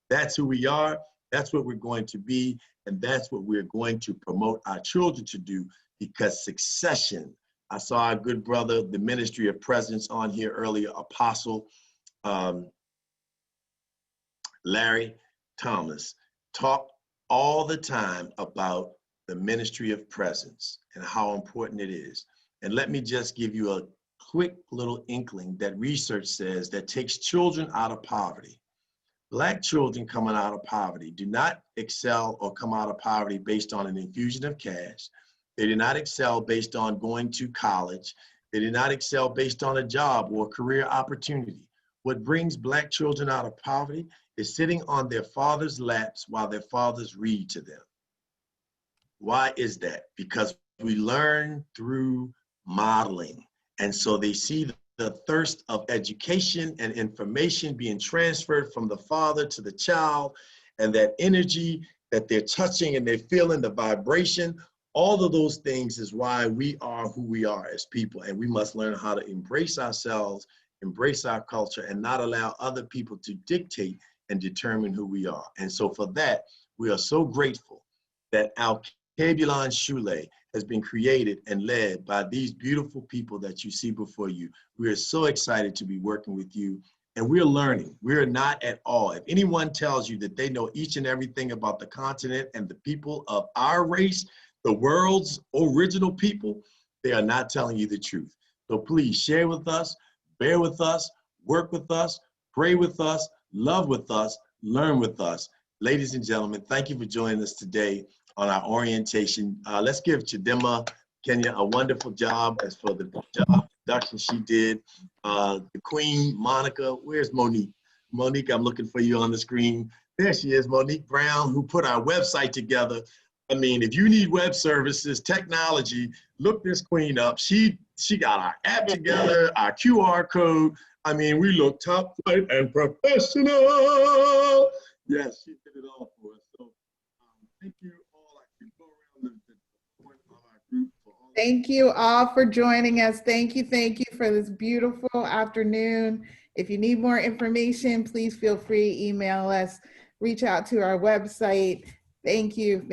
That's who we are. That's what we're going to be. And that's what we're going to promote our children to do, because succession. I saw our good brother, the Ministry of Presence on here earlier, Apostle Larry Thomas, talk all the time about the Ministry of Presence and how important it is. And let me just give you a quick little inkling that research says that takes children out of poverty. Black children coming out of poverty do not excel or come out of poverty based on an infusion of cash. They do not excel based on going to college. They do not excel based on a job or career opportunity. What brings Black children out of poverty is sitting on their father's laps while their fathers read to them. Why is that? Because we learn through modeling. And so they see the thirst of education and information being transferred from the father to the child, and that energy that they're touching and they're feeling, the vibration, all of those things is why we are who we are as people. And we must learn how to embrace ourselves, embrace our culture, and not allow other people to dictate and determine who we are. And so for that, we are so grateful that Alkebulan Shule has been created and led by these beautiful people that you see before you. We are so excited to be working with you, and we're learning. We're not at all. If anyone tells you that they know each and everything about the continent and the people of our race, the world's original people, they are not telling you the truth. So please share with us, bear with us, work with us, pray with us, love with us, learn with us. Ladies and gentlemen, thank you for joining us today on our orientation. Let's give Chidema Kenya a wonderful job as for the job production she did. The Queen, Monica, where's Monique? Monique, I'm looking for you on the screen. There she is, Monique Brown, who put our website together. I mean, if you need web services, technology, look this queen up. She got our app together, our QR code. I mean, we look top flight and professional. Yes, she did it all for us. So thank you all. I can go around the point of our group for all. Thank you all for joining us. Thank you for this beautiful afternoon. If you need more information, please feel free to email us, reach out to our website. Thank you.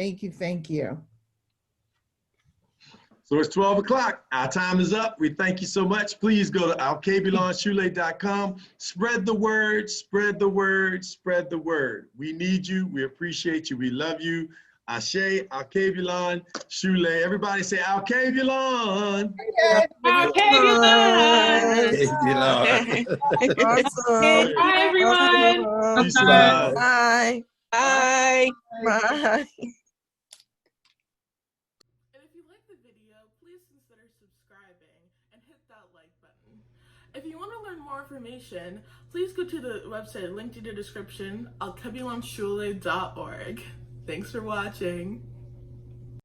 So it's 12 o'clock. Our time is up. We thank you so much. Please go to alkebulanshule.com. Spread the word, spread the word, spread the word. We need you. We appreciate you. We love you. Ashe, Alkebulan Shule. Everybody say Alkebulan. Alkebulan. Awesome. Bye, everyone. Awesome. Bye. Bye. Bye. And if you like the video, please consider subscribing and hit that like button. If you want to learn more information, please go to the website linked in the description, alkebulanshule.org. Thanks for watching.